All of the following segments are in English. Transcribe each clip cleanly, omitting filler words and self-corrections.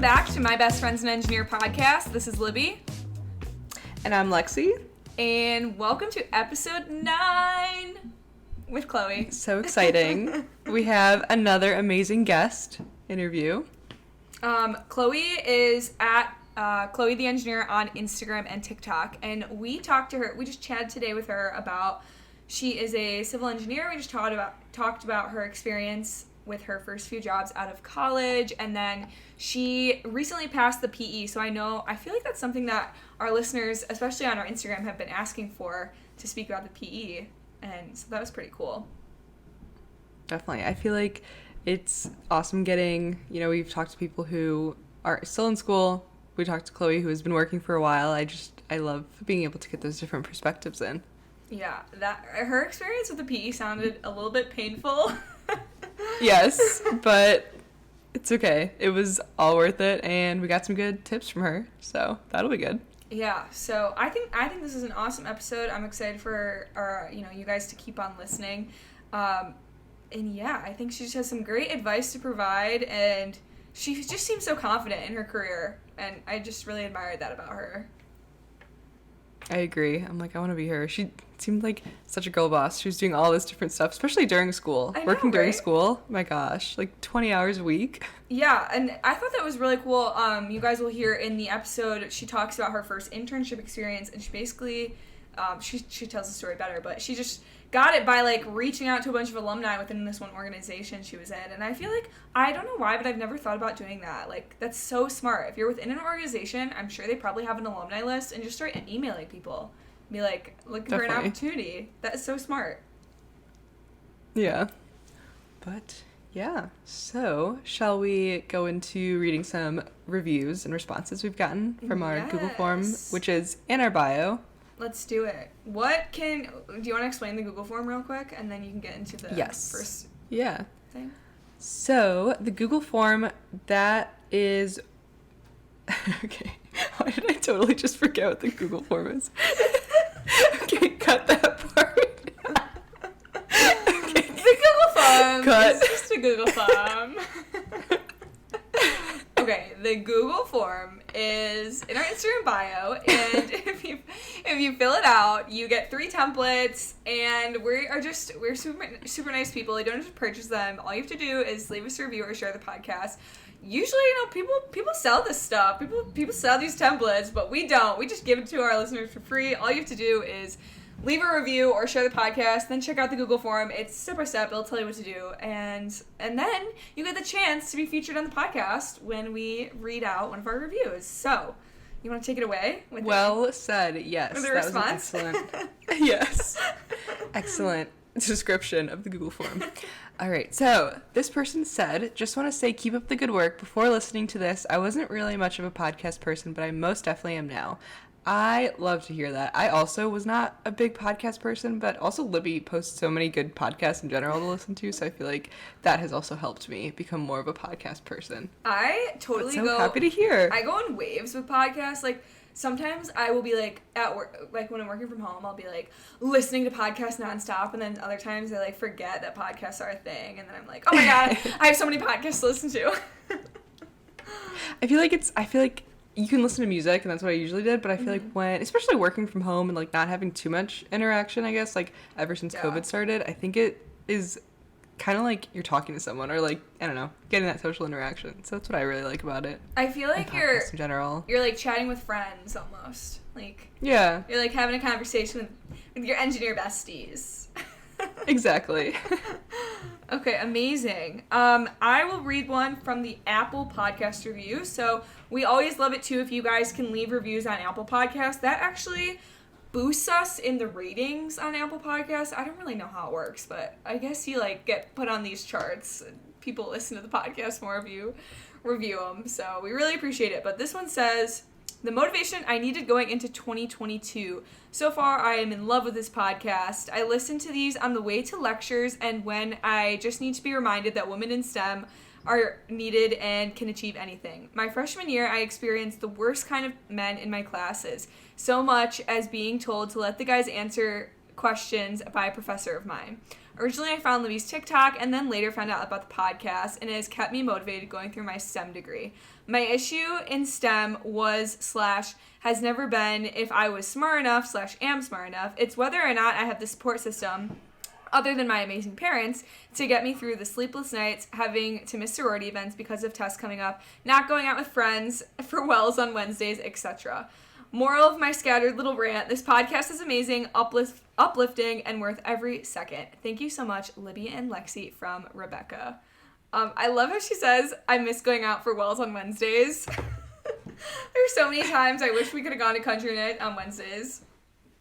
back to My Best Friends and Engineer podcast. This is Libby. And I'm Lexi. And welcome to episode 9 with Chloe. So exciting. We have another amazing guest interview. Chloe is at Chloe the Engineer on Instagram and TikTok. And we talked to her, we just chatted today with her about, she is a civil engineer. We just talked about her experience with her first few jobs out of college, and then she recently passed the PE, so I feel like that's something that our listeners, especially on our Instagram, have been asking for, to speak about the PE, and so that was pretty cool. Definitely. I feel like it's awesome getting, we've talked to people who are still in school. We talked to Chloe, who has been working for a while. I love being able to get those different perspectives in. Yeah, her experience with the PE sounded a little bit painful. Yes, but it's okay. It was all worth it, and we got some good tips from her, so that'll be good. Yeah, so I think this is an awesome episode. I'm excited for you guys to keep on listening. And yeah, I think she just has some great advice to provide, and she just seems so confident in her career, and I just really admired that about her. I agree. I'm like, I want to be her. She seemed like such a girl boss. She was doing all this different stuff, especially during school. Working during school. My gosh, like 20 hours a week. Yeah, and I thought that was really cool. You guys will hear in the episode, she talks about her first internship experience, and she basically, she tells the story better, but she just got it by, like, reaching out to a bunch of alumni within this one organization she was in. And I feel like, I don't know why, but I've never thought about doing that. Like, that's so smart. If you're within an organization, I'm sure they probably have an alumni list, and just start emailing people. Be like, looking for an opportunity. That is so smart. Yeah. But, yeah. So, shall we go into reading some reviews and responses we've gotten from our Google form, which is in our bio. Let's do it. Do you want to explain the Google form real quick, and then you can get into the first thing? So, the Google form, that is... Okay, why did I totally just forget what the Google form is? Okay, cut that part. Okay. The Google form Cut. is just a Google form. Okay, the Google form is in our Instagram bio, and if you fill it out, you get 3 templates, and we're super nice people. You don't have to purchase them. All you have to do is leave us a review or share the podcast. Usually, people sell this stuff. People sell these templates, but we don't. We just give it to our listeners for free. All you have to do is leave a review or share the podcast, then check out the Google form. It's step by step. It'll tell you what to do. And then you get the chance to be featured on the podcast when we read out one of our reviews. So, you want to take it away? Said, yes. With the response? Was an excellent, yes. Excellent description of the Google form. All right, so this person said, just want to say keep up the good work. Before listening to this, I wasn't really much of a podcast person, but I most definitely am now. I love to hear that. I also was not a big podcast person, but also Libby posts so many good podcasts in general to listen to, so I feel like that has also helped me become more of a podcast person. I totally go happy to hear. I go in waves with podcasts. Like, sometimes I will be, like, at work, like, when I'm working from home, I'll be, like, listening to podcasts nonstop, and then other times I, like, forget that podcasts are a thing, and then I'm like, oh my god, I have so many podcasts to listen to. I feel like you can listen to music, and that's what I usually did, but I feel like when, especially working from home and, like, not having too much interaction, I guess, like, ever since COVID started, I think it is kind of like you're talking to someone, or, like, I don't know, getting that social interaction. So that's what I really like about it. I feel like you're, in general, you're, like, chatting with friends, almost. Like, yeah. You're, like, having a conversation with your engineer besties. Exactly. Okay, amazing. I will read one from the Apple Podcast review. So we always love it, too, if you guys can leave reviews on Apple Podcasts. That actually boosts us in the ratings on Apple Podcasts. I don't really know how it works, but I guess you, like, get put on these charts. People listen to the podcast more if you review them. So we really appreciate it. But this one says, the motivation I needed going into 2022. So far, I am in love with this podcast. I listen to these on the way to lectures and when I just need to be reminded that women in STEM are needed and can achieve anything. My freshman year, I experienced the worst kind of men in my classes, so much as being told to let the guys answer questions by a professor of mine. Originally, I found Libby's TikTok and then later found out about the podcast, and it has kept me motivated going through my STEM degree. My issue in STEM was/has never been if I was smart enough/am smart enough. It's whether or not I have the support system, other than my amazing parents, to get me through the sleepless nights, having to miss sorority events because of tests coming up, not going out with friends for Wells on Wednesdays, etc. Moral of my scattered little rant, this podcast is amazing, uplifting, and worth every second. Thank you so much, Libby and Lexi from Rebecca. I love how she says, I miss going out for Wells on Wednesdays. There's so many times I wish we could have gone to country night on Wednesdays.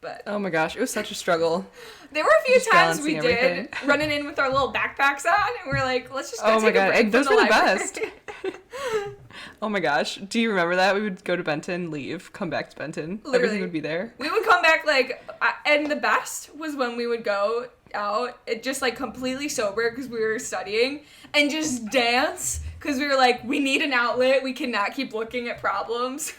But oh my gosh, it was such a struggle. There were a few just times we everything. did running in with our little backpacks on, and we're like, let's just go oh take my god, a break and those from were the the library. best. Oh my gosh, do you remember that? We would go to Benton, leave, come back to Benton. Literally. Everything would be there. We would come back and the best was when we would go out, just like completely sober because we were studying, and just dance because we were like, we need an outlet. We cannot keep looking at problems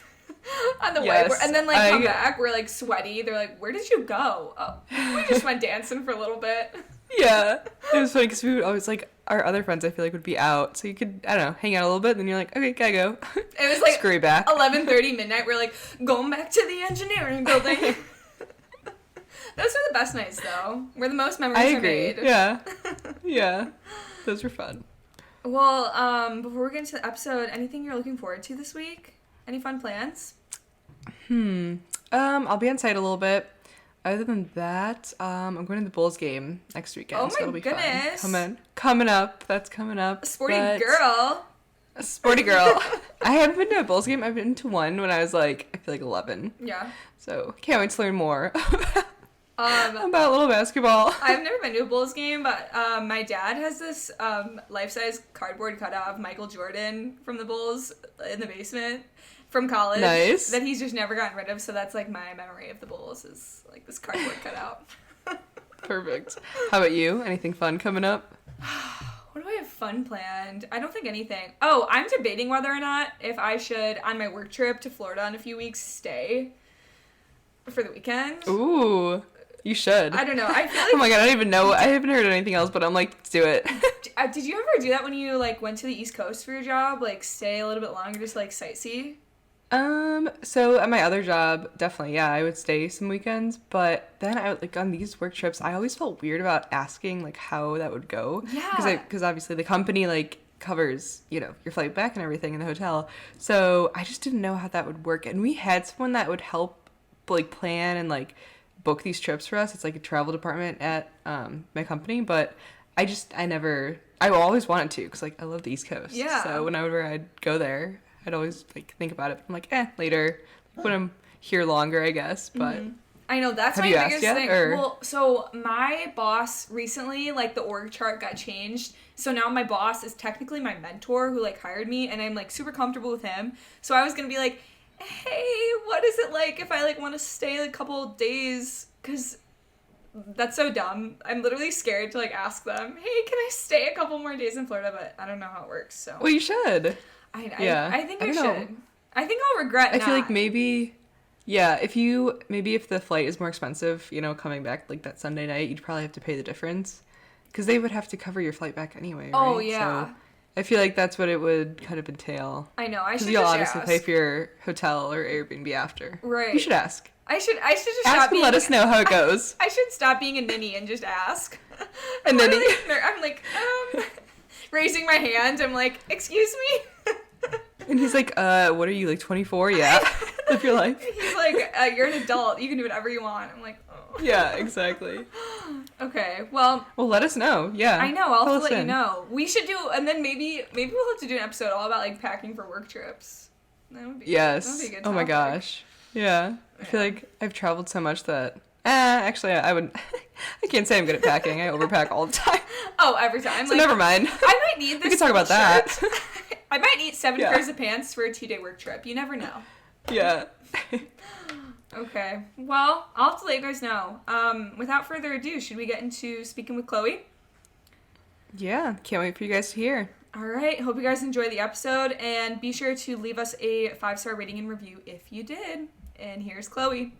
on the whiteboard. And then come back, we're like sweaty. They're like, where did you go? Oh, we just went dancing for a little bit. Yeah, it was funny because we would always our other friends I feel like would be out, so you could, I don't know, hang out a little bit, and then you're like, okay, gotta go. It was like scurry back. 11:30 midnight. We're like going back to the engineering building. Those were the best nights, though. Where the most memories I are agree. made. Yeah, those were fun. Well, before we get into the episode, anything you're looking forward to this week? Any fun plans? I'll be on site a little bit. Other than that, I'm going to the Bulls game next weekend. Oh my so that'll be goodness. Fun. Coming up. That's coming up. A sporty girl. A sporty girl. I haven't been to a Bulls game. I've been to one when I was I feel like 11. Yeah. So can't wait to learn more about little basketball. I've never been to a Bulls game, but my dad has this life-size cardboard cutout of Michael Jordan from the Bulls in the basement from college. Nice. That he's just never gotten rid of, so that's like my memory of the Bulls is like this cardboard cutout. Perfect. How about you? Anything fun coming up? What do I have fun planned? I don't think anything. Oh, I'm debating whether or not if I should, on my work trip to Florida in a few weeks, stay for the weekend. Ooh, you should. I don't know. I feel like... Oh my god, I don't even know. I haven't heard anything else, but I'm like, let's do it. Did you ever do that when you went to the East Coast for your job? Stay a little bit longer, just sightsee? So at my other job, definitely, yeah, I would stay some weekends, but then I would, on these work trips, I always felt weird about asking, how that would go. Yeah. Because obviously the company, covers, your flight back and everything in the hotel. So I just didn't know how that would work. And we had someone that would help, plan and, book these trips for us. It's, a travel department at, my company, but I always wanted to, because, I love the East Coast. Yeah. So whenever I'd go there, I'd always think about it. But I'm later when I'm here longer, I guess. But I know that's have my you biggest asked yet, thing. or? Well, so my boss recently, the org chart got changed. So now my boss is technically my mentor who hired me, and I'm super comfortable with him. So I was gonna be like, hey, what is it like if I want to stay a couple of days? Because that's so dumb. I'm literally scared to ask them, hey, can I stay a couple more days in Florida? But I don't know how it works. So Well, you should. I think I don't should. know. I think I'll regret I feel not. maybe, yeah, if the flight is more expensive, coming back that Sunday night, you'd probably have to pay the difference because they would have to cover your flight back anyway. Oh, right? yeah. So I feel like that's what it would kind of entail. I know. I should You'll just obviously ask. pay for your hotel or Airbnb after. Right. You should ask. I should just Ask stop and being. let us know how it goes. I should stop being a ninny and just ask. A ninny? I'm raising my hand. I'm like, excuse me. And he's like, what are you, 24? Yeah. Live your life. He's like, you're an adult. You can do whatever you want. I'm like, oh. Yeah, exactly. Okay, well. Well, let us know. Yeah. I know. I'll Tell have us to let you in. know. We should do, and then maybe we'll have to do an episode all about packing for work trips. That would be. Yes. That would be a good Oh my topic. gosh. Yeah. I feel like I've traveled so much that. Actually, I would. I can't say I'm good at packing. I overpack all the time. Oh, every time. So never mind. I might need this. We can talk about that. shirt. I might need 7 Yeah. pairs of pants for a 2-day work trip. You never know. Yeah. Okay. Well, I'll have to let you guys know. Without further ado, should we get into speaking with Chloe? Yeah. Can't wait for you guys to hear. All right. Hope you guys enjoy the episode, and be sure to leave us a 5-star rating and review if you did. And here's Chloe.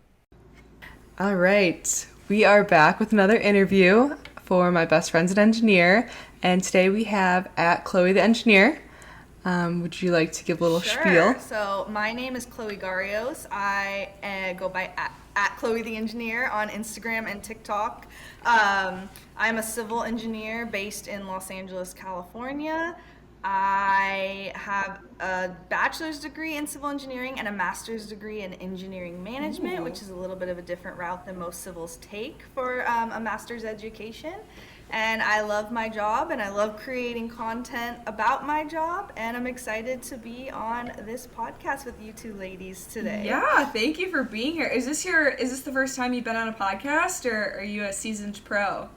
All right. We are back with another interview for My Best Friend's an Engineer, and today we have at Chloe the Engineer. Would you like to give a little spiel? So my name is Chloe Garrios. I go by at Chloe the Engineer on Instagram and TikTok. I'm a civil engineer based in Los Angeles, California. I have a bachelor's degree in civil engineering and a master's degree in engineering management, which is a little bit of a different route than most civils take for a master's education. And I love my job and I love creating content about my job, and I'm excited to be on this podcast with you two ladies today. Yeah, thank you for being here. Is this the first time you've been on a podcast, or are you a seasoned pro?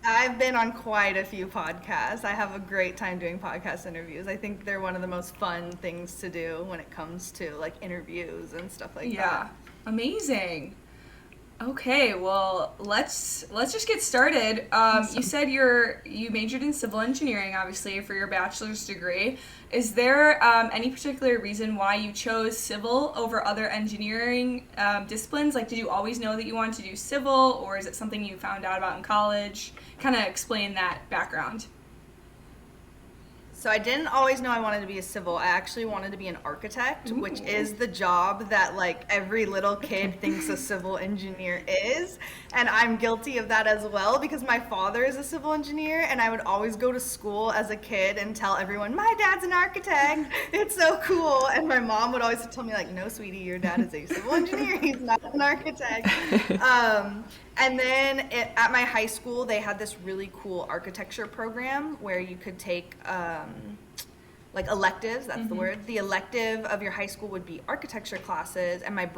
I've been on quite a few podcasts. I have a great time doing podcast interviews. I think they're one of the most fun things to do when it comes to like interviews and stuff like that. Yeah, amazing. Okay, well, let's just get started. You said you majored in civil engineering, obviously, for your bachelor's degree. Is there any particular reason why you chose civil over other engineering disciplines? Like, did you always know that you wanted to do civil, or is it something you found out about in college? Kind of explain that background. So I didn't always know I wanted to be a civil. I actually wanted to be an architect, which is the job that like every little kid thinks a civil engineer is. And I'm guilty of that as well because my father is a civil engineer, and I would always go to school as a kid and tell everyone, my dad's an architect. It's so cool. And my mom would always tell me like, no, sweetie, your dad is a civil engineer. He's not an architect. And then at my high school, they had this really cool architecture program where you could take like electives, that's the word. The elective of your high school would be architecture classes, and my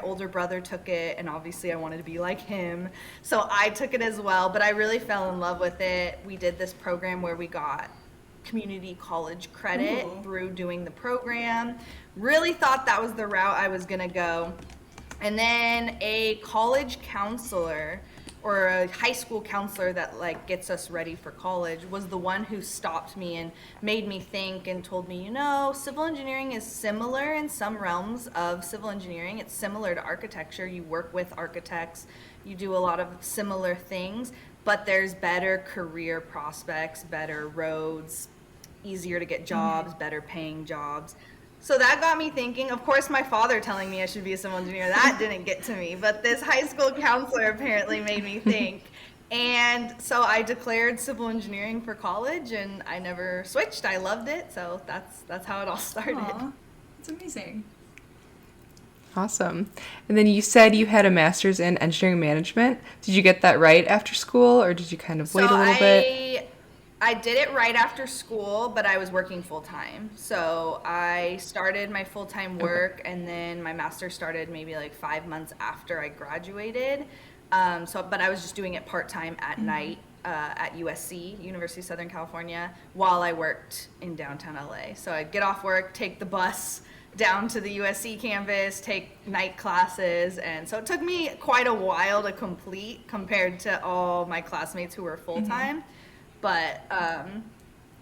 older brother took it, and obviously I wanted to be like him, so I took it as well, but I really fell in love with it. We did this program where we got community college credit through doing the program. Really thought that was the route I was gonna go. And then a college counselor or a high school counselor that like gets us ready for college was the one who stopped me and made me think and told me, civil engineering is similar in some realms of civil engineering. It's similar to architecture. You work with architects, you do a lot of similar things, but there's better career prospects, better roads, easier to get jobs, better paying jobs. So that got me thinking. Of course, my father telling me I should be a civil engineer, that didn't get to me, but this high school counselor apparently made me think. And so I declared civil engineering for college, and I never switched. I loved it, so that's how it all started. Aw, that's amazing. Awesome. And then you said you had a master's in engineering management. Did you get that right after school, or did you kind of wait a little bit? I did it right after school, but I was working full time. So I started my full time work, and then my master's started maybe like 5 months after I graduated. But I was just doing it part time at night at USC, University of Southern California, while I worked in downtown LA. So I'd get off work, take the bus down to the USC campus, take night classes, and so it took me quite a while to complete compared to all my classmates who were full time. But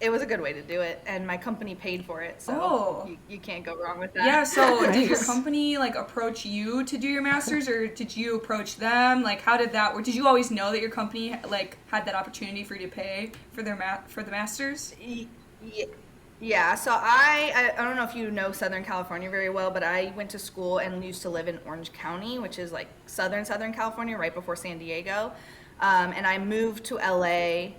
it was a good way to do it, and my company paid for it, so you can't go wrong with that. Yeah, so did your company like approach you to do your master's, or did you approach them? Like, how did that work? Did you always know that your company like had that opportunity for you to pay for for the master's? Yeah, so I don't know if you know Southern California very well, but I went to school and used to live in Orange County, which is like Southern California, right before San Diego, and I moved to LA.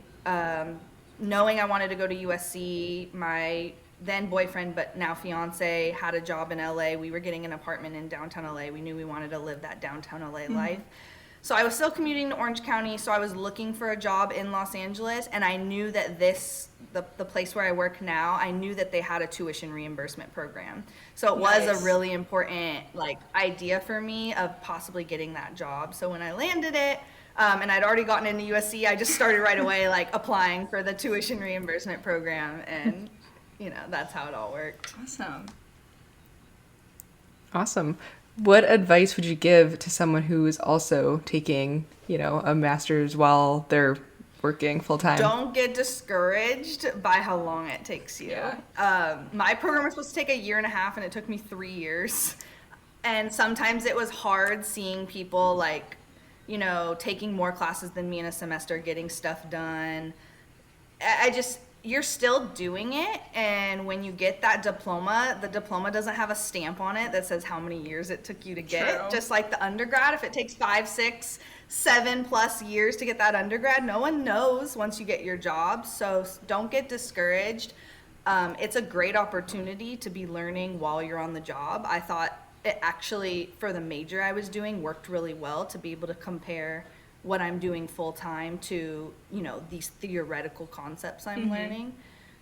Knowing I wanted to go to USC. My then boyfriend, but now fiance, had a job in LA. We were getting an apartment in downtown LA. We knew we wanted to live that downtown LA life. So I was still commuting to Orange County, so I was looking for a job in Los Angeles, and I knew that the place where I work now, I knew that they had a tuition reimbursement program. So it was a really important like idea for me of possibly getting that job. So when I landed it, and I'd already gotten into USC, I just started right away like applying for the tuition reimbursement program, and that's how it all worked. Awesome. What advice would you give to someone who is also taking, a master's while they're working full time? Don't get discouraged by how long it takes you. Yeah. My program was supposed to take 1.5 years, and it took me 3 years. And sometimes it was hard seeing people like you know, taking more classes than me in a semester, getting stuff done. You're still doing it, and when you get that diploma, the diploma doesn't have a stamp on it that says how many years it took you to get. True. Just like the undergrad, if it takes 5, 6, 7+ years to get that undergrad, no one knows once you get your job. So don't get discouraged. It's a great opportunity to be learning while you're on the job. I thought it actually, for the major I was doing, worked really well to be able to compare what I'm doing full time to, you know, these theoretical concepts I'm learning.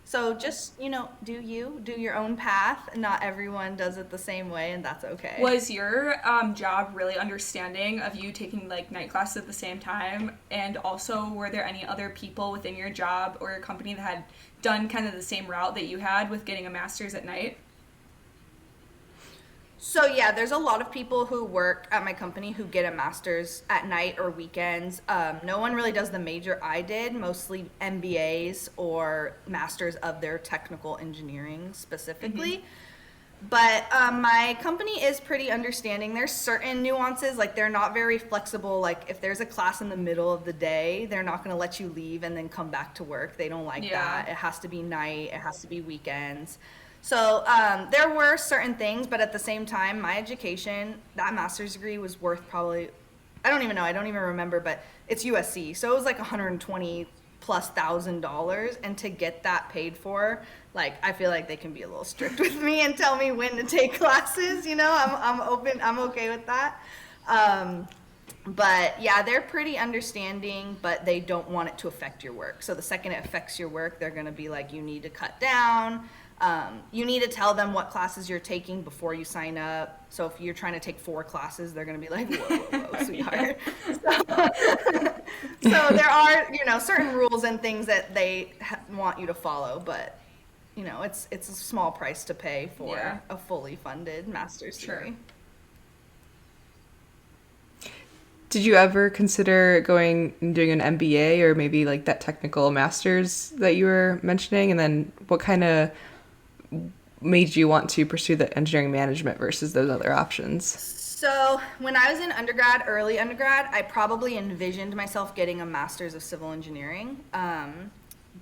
So just, you know, do your own path. Not everyone does it the same way, and that's okay. Was your job really understanding of you taking like night classes at the same time? And also, were there any other people within your job or your company that had done kind of the same route that you had with getting a master's at night? So yeah, there's a lot of people who work at my company who get a master's at night or weekends. No one really does the major I did, mostly MBAs or masters of their technical engineering specifically. But my company is pretty understanding. There's certain nuances, like they're not very flexible. Like if there's a class in the middle of the day, they're not going to let you leave and then come back to work. They don't like that. It has to be night, it has to be weekends. So there were certain things, but at the same time, my education, that master's degree was worth probably, I don't even remember, but it's USC. So it was like $120,000+, and to get that paid for, like, I feel like they can be a little strict with me and tell me when to take classes, you know, I'm okay with that. But yeah, they're pretty understanding, but they don't want it to affect your work. So the second it affects your work, they're going to be like, you need to cut down. You need to tell them what classes you're taking before you sign up. So if you're trying to take 4 classes, they're going to be like, whoa, sweetheart. So there are, you know, certain rules and things that they want you to follow, but you know, it's a small price to pay for a fully funded master's degree. Did you ever consider going and doing an MBA or maybe like that technical master's that you were mentioning? And then what kind of made you want to pursue the engineering management versus those other options? So when I was in undergrad, early undergrad, I probably envisioned myself getting a master's of civil engineering.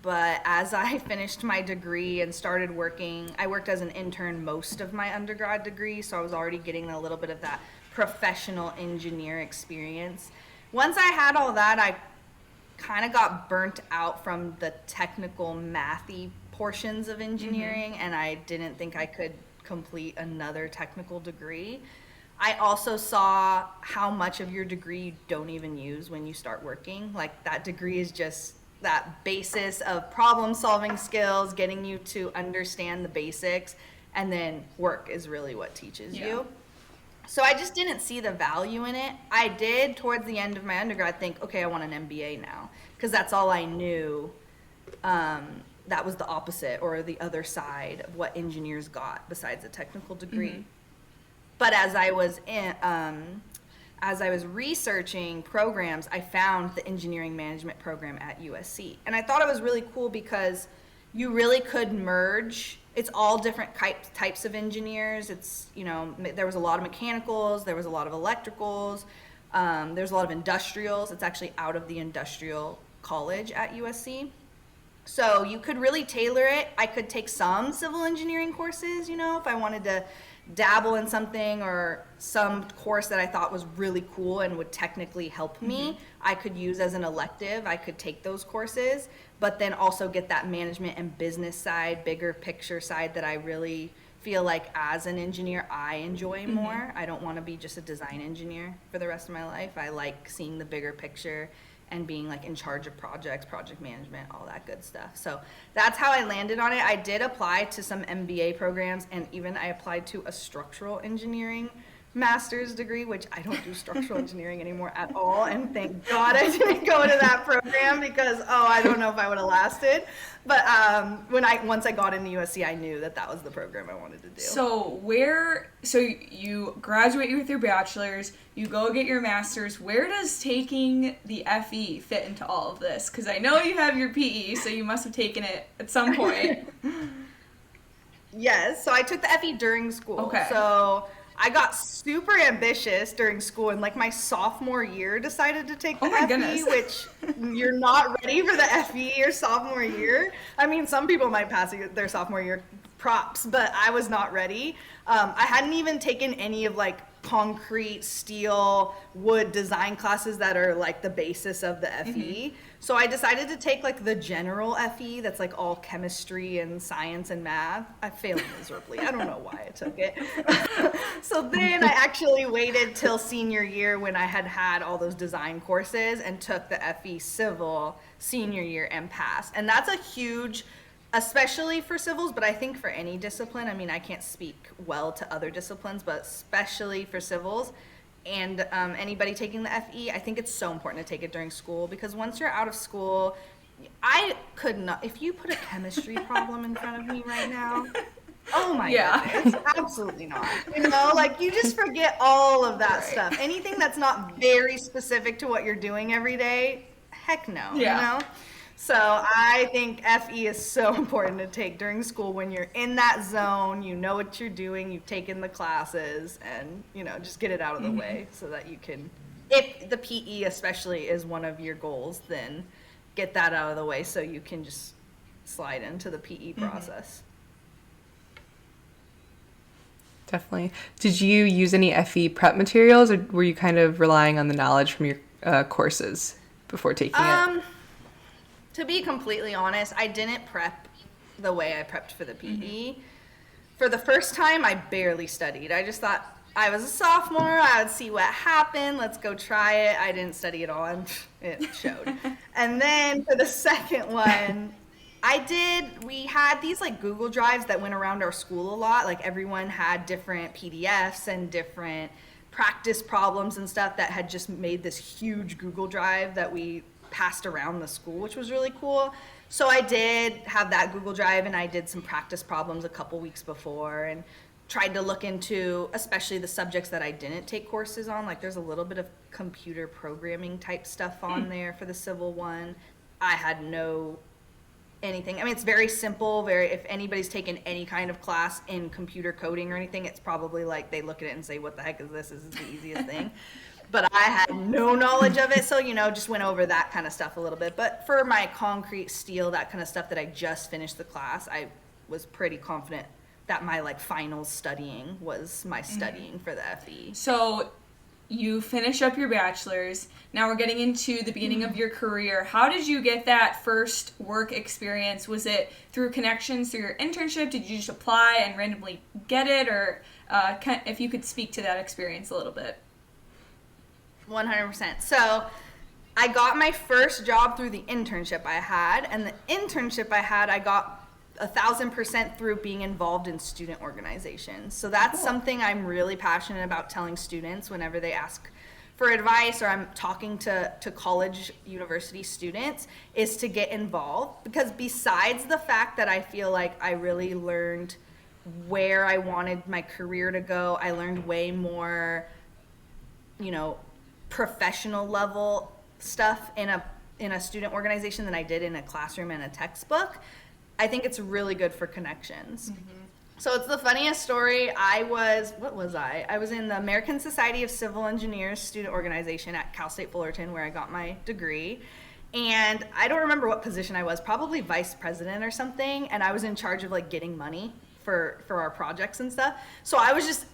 But as I finished my degree and started working, I worked as an intern most of my undergrad degree, so I was already getting a little bit of that professional engineer experience. Once I had all that, I kind of got burnt out from the technical mathy portions of engineering, and I didn't think I could complete another technical degree. I also saw how much of your degree you don't even use when you start working. Like that degree is just that basis of problem solving skills, getting you to understand the basics, and then work is really what teaches you. So I just didn't see the value in it. I did towards the end of my undergrad think, okay, I want an MBA now, because that's all I knew. That was the opposite or the other side of what engineers got besides a technical degree. But as I was researching programs, I found the engineering management program at USC. And I thought it was really cool because you really could merge. It's all different types of engineers. It's, you know, there was a lot of mechanicals, there was a lot of electricals, there's a lot of industrials. It's actually out of the industrial college at USC. So you could really tailor it. I could take some civil engineering courses, you know, if I wanted to dabble in something or some course that I thought was really cool and would technically help me, I could use as an elective. I could take those courses, but then also get that management and business side, bigger picture side that I really feel like as an engineer I enjoy more. I don't want to be just a design engineer for the rest of my life. I like seeing the bigger picture and being like in charge of projects, project management, all that good stuff. So that's how I landed on it. I did apply to some MBA programs, and even I applied to a structural engineering master's degree, which I don't do structural engineering anymore at all, and thank God I didn't go to that program because I don't know if I would have lasted. But once I got into USC, I knew that was the program I wanted to do. So you graduate with your bachelor's, you go get your master's. Where does taking the FE fit into all of this? Because I know you have your PE, so you must have taken it at some point. Yes, so I took the FE during school. Okay. So I got super ambitious during school, and like my sophomore year decided to take the Oh my FE, goodness. which you're not ready for the FE your sophomore year. I mean, some people might pass their sophomore year, props, but I was not ready. I hadn't even taken any of like concrete, steel, wood design classes that are like the basis of the FE. So I decided to take like the general FE that's like all chemistry and science and math. I failed miserably. I don't know why I took it. So then I actually waited till senior year when I had all those design courses and took the FE civil senior year and passed. And that's a huge, especially for civils, but I think for any discipline. I mean, I can't speak well to other disciplines, but especially for civils and anybody taking the FE, I think it's so important to take it during school, because once you're out of school, I could not, if you put a chemistry problem in front of me right now, oh my goodness, absolutely not. You know, like you just forget all of that stuff. Anything that's not very specific to what you're doing every day, heck no, you know? So I think FE is so important to take during school when you're in that zone, you know what you're doing, you've taken the classes, and, you know, just get it out of the way so that you can, if the PE especially is one of your goals, then get that out of the way so you can just slide into the PE process. Definitely. Did you use any FE prep materials, or were you kind of relying on the knowledge from your courses before taking it? To be completely honest, I didn't prep the way I prepped for the PE. For the first time, I barely studied. I just thought I was a sophomore, I would see what happened, let's go try it. I didn't study at all, and it showed. And then for the second one, we had these like Google Drives that went around our school a lot. Like everyone had different PDFs and different practice problems and stuff that had just made this huge Google Drive that we passed around the school, which was really cool. So I did have that Google Drive, and I did some practice problems a couple weeks before and tried to look into especially the subjects that I didn't take courses on. Like there's a little bit of computer programming type stuff on there for the civil one. I had no anything. I mean, it's very simple, if anybody's taken any kind of class in computer coding or anything, it's probably like they look at it and say, what the heck is this? This is the easiest thing. But I had no knowledge of it, so, you know, just went over that kind of stuff a little bit. But for my concrete, steel, that kind of stuff that I just finished the class, I was pretty confident that my, like, final studying was my studying for the FE. So you finish up your bachelor's. Now we're getting into the beginning of your career. How did you get that first work experience? Was it through connections, through your internship? Did you just apply and randomly get it? Or if you could speak to that experience a little bit. 100%. So I got my first job through the internship I had, and the internship I had, I got 1,000% through being involved in student organizations. So that's something I'm really passionate about telling students whenever they ask for advice or I'm talking to college, university students, is to get involved. Because besides the fact that I feel like I really learned where I wanted my career to go, I learned way more, you know, professional level stuff in a student organization than I did in a classroom and a textbook. I think it's really good for connections. So it's the funniest story. I was in the American Society of Civil Engineers student organization at Cal State Fullerton, where I got my degree. And I don't remember what position I was, probably vice president or something. And I was in charge of like getting money for our projects and stuff. So I was just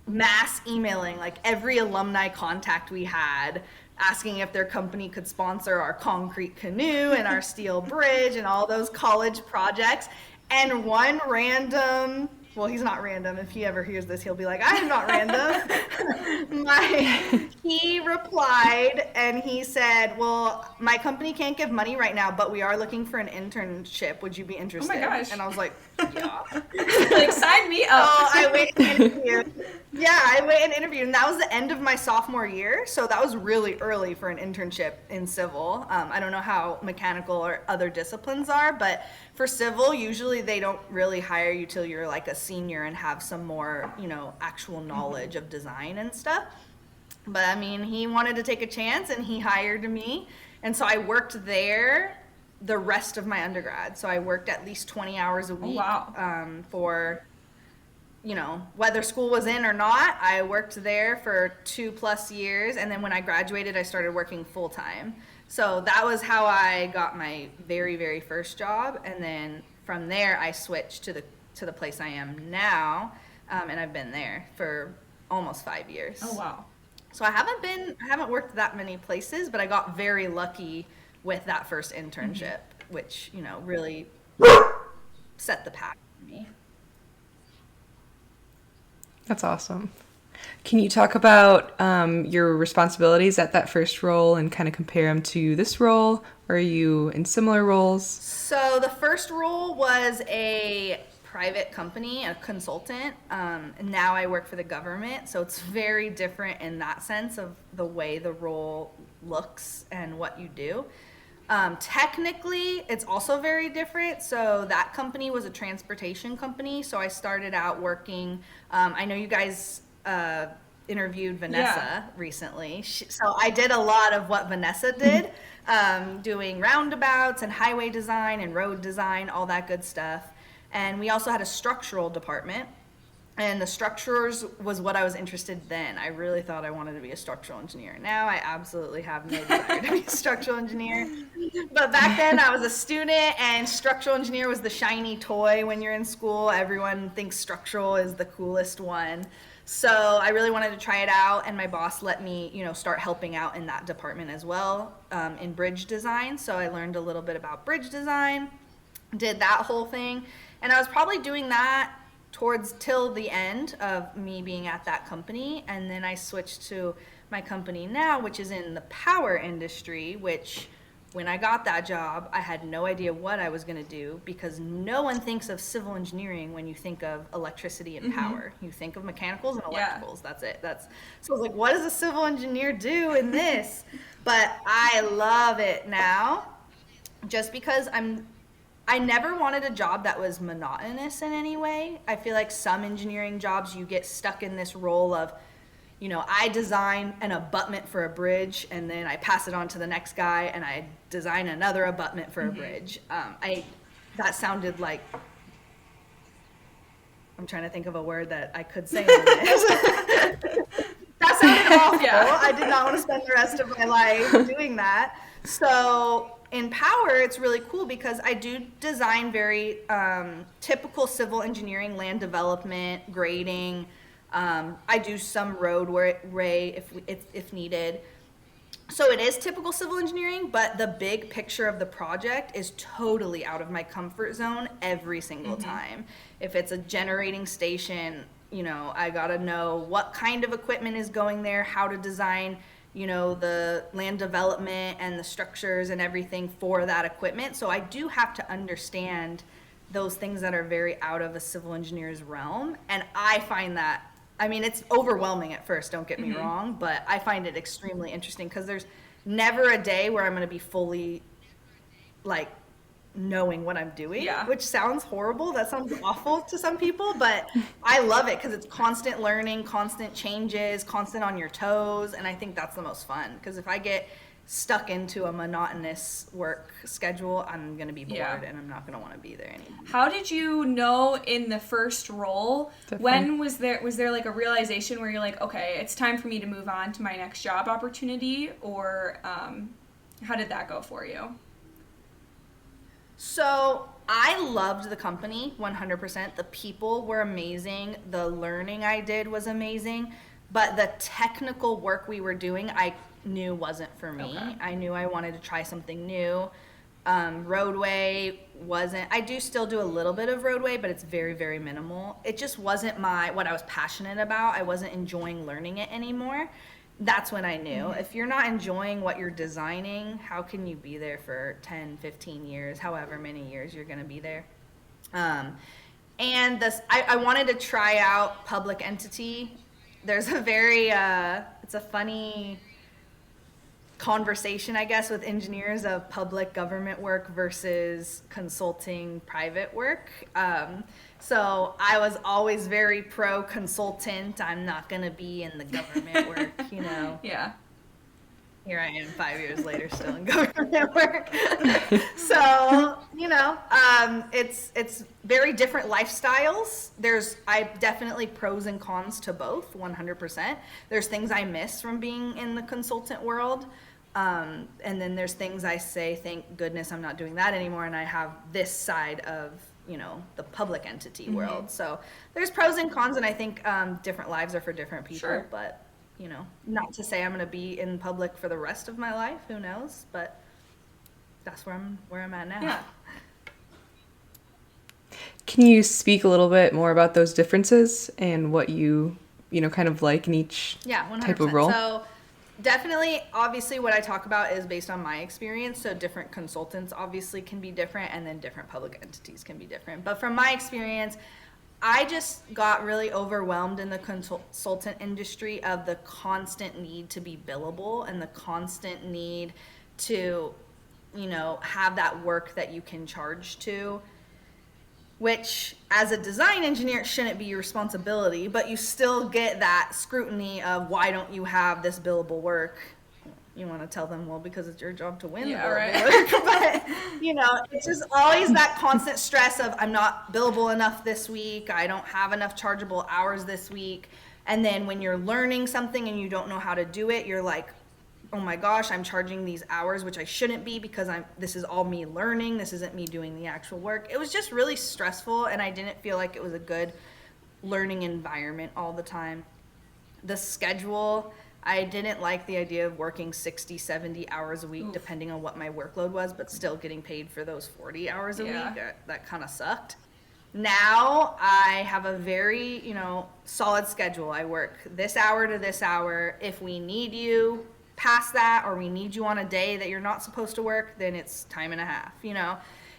mass emailing like every alumni contact we had, asking if their company could sponsor our concrete canoe and our steel bridge and all those college projects. And one random, well, he's not random. If he ever hears this, he'll be like, I am not random. He replied and he said, well, my company can't give money right now, but we are looking for an internship. Would you be interested? Oh my gosh. And I was like, yeah. Like, sign me up. So I went and interviewed. Yeah, I went and interviewed, and that was the end of my sophomore year, so that was really early for an internship in civil. I don't know how mechanical or other disciplines are, but for civil, usually they don't really hire you till you're like a senior and have some more, you know, actual knowledge of design and stuff. But I mean, he wanted to take a chance, and he hired me, and so I worked there the rest of my undergrad. So I worked at least 20 hours a week. Oh, wow. whether school was in or not, I worked there for 2+ years. And then when I graduated, I started working full time. So that was how I got my very, very first job. And then from there, I switched to the place I am now. And I've been there for almost 5 years. Oh, wow. So I haven't worked that many places, but I got very lucky with that first internship, which, really set the path for me. That's awesome. Can you talk about your responsibilities at that first role and kind of compare them to this role? Or are you in similar roles? So the first role was a private company, a consultant. And now I work for the government. So it's very different in that sense of the way the role looks and what you do. Technically, it's also very different. So that company was a transportation company. So I started out working, I know you guys interviewed Vanessa recently. So I did a lot of what Vanessa did, doing roundabouts and highway design and road design, all that good stuff. And we also had a structural department. And the structures was what I was interested in then. I really thought I wanted to be a structural engineer. Now I absolutely have no desire to be a structural engineer. But back then I was a student, and structural engineer was the shiny toy when you're in school. Everyone thinks structural is the coolest one. So I really wanted to try it out, and my boss let me, start helping out in that department as well, in bridge design. So I learned a little bit about bridge design, did that whole thing. And I was probably doing that till the end of me being at that company. And then I switched to my company now, which is in the power industry, which when I got that job, I had no idea what I was going to do, because no one thinks of civil engineering when you think of electricity and power. You think of mechanicals and electricals. That's it. So I was like, what does a civil engineer do in this? But I love it now, just because I never wanted a job that was monotonous in any way. I feel like some engineering jobs, you get stuck in this role of, I design an abutment for a bridge, and then I pass it on to the next guy, and I design another abutment for a bridge. That sounded like, I'm trying to think of a word that I could say on this. That sounded awful. Yeah. I did not want to spend the rest of my life doing that. So in power, it's really cool because I do design very typical civil engineering, land development, grading. I do some roadway if needed. So it is typical civil engineering, but the big picture of the project is totally out of my comfort zone every single time. If it's a generating station, I gotta know what kind of equipment is going there, how to design the land development and the structures and everything for that equipment. So I do have to understand those things that are very out of a civil engineer's realm. And I find that, it's overwhelming at first, don't get me wrong, but I find it extremely interesting, because there's never a day where I'm going to be fully, knowing what I'm doing, which sounds horrible. That sounds awful to some people, but I love it because it's constant learning, constant changes, constant on your toes. And I think that's the most fun, because if I get stuck into a monotonous work schedule, I'm going to be bored and I'm not going to want to be there anymore. How did you know in the first role, when was there like a realization where you're like, okay, it's time for me to move on to my next job opportunity, or how did that go for you? So I loved the company 100%. The people were amazing. The learning I did was amazing. But the technical work we were doing, I knew wasn't for me. Okay. I knew I wanted to try something new. Roadway wasn't, I do still do a little bit of roadway, but it's very, very minimal. It just wasn't what I was passionate about. I wasn't enjoying learning it anymore. That's when I knew. If you're not enjoying what you're designing, how can you be there for 10, 15 years, however many years you're going to be there? And I wanted to try out public entity. There's a very, it's a funny conversation, I guess, with engineers of public government work versus consulting private work. So I was always very pro consultant. I'm not going to be in the government work, Yeah. here I am 5 years later still in government work. So, it's very different lifestyles. I definitely pros and cons to both, 100%. There's things I miss from being in the consultant world. And then there's things I say, thank goodness I'm not doing that anymore, and I have this side of, the public entity world. So there's pros and cons, and I think different lives are for different people. Sure. But, not to say I'm going to be in public for the rest of my life. Who knows? But that's where I'm at now. Yeah. Can you speak a little bit more about those differences and what you kind of like in each 100%. type of role? So definitely, obviously, what I talk about is based on my experience. So different consultants obviously can be different, and then different public entities can be different. But from my experience, I just got really overwhelmed in the consultant industry of the constant need to be billable and the constant need to, have that work that you can charge to, which as a design engineer shouldn't be your responsibility, but you still get that scrutiny of why don't you have this billable work? You want to tell them, well, because it's your job to win the billable work. But, it's just always that constant stress of I'm not billable enough this week. I don't have enough chargeable hours this week. And then when you're learning something and you don't know how to do it, you're like, oh my gosh, I'm charging these hours, which I shouldn't be because this is all me learning. This isn't me doing the actual work. It was just really stressful, and I didn't feel like it was a good learning environment all the time. The schedule, I didn't like the idea of working 60, 70 hours a week, depending on what my workload was, but still getting paid for those 40 hours a week. That kind of sucked. Now I have a very, solid schedule. I work this hour to this hour. If we need you past that, or we need you on a day that you're not supposed to work, then it's time and a half.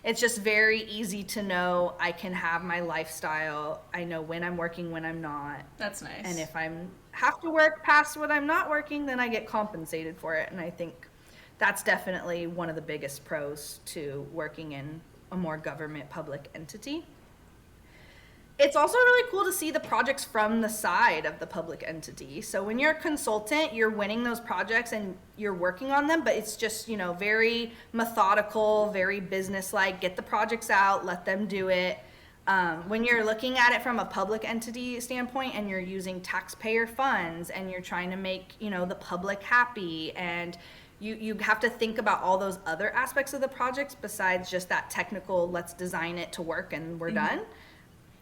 It's just very easy to know I can have my lifestyle. I know when I'm working, when I'm not. That's nice. And if I'm have to work past when I'm not working, then I get compensated for it. And I think that's definitely one of the biggest pros to working in a more government public entity. It's also really cool to see the projects from the side of the public entity. So when you're a consultant, you're winning those projects and you're working on them, but it's just, very methodical, very business-like. Get the projects out, let them do it. When you're looking at it from a public entity standpoint and you're using taxpayer funds and you're trying to make, the public happy, and you have to think about all those other aspects of the projects besides just that technical, let's design it to work and we're done.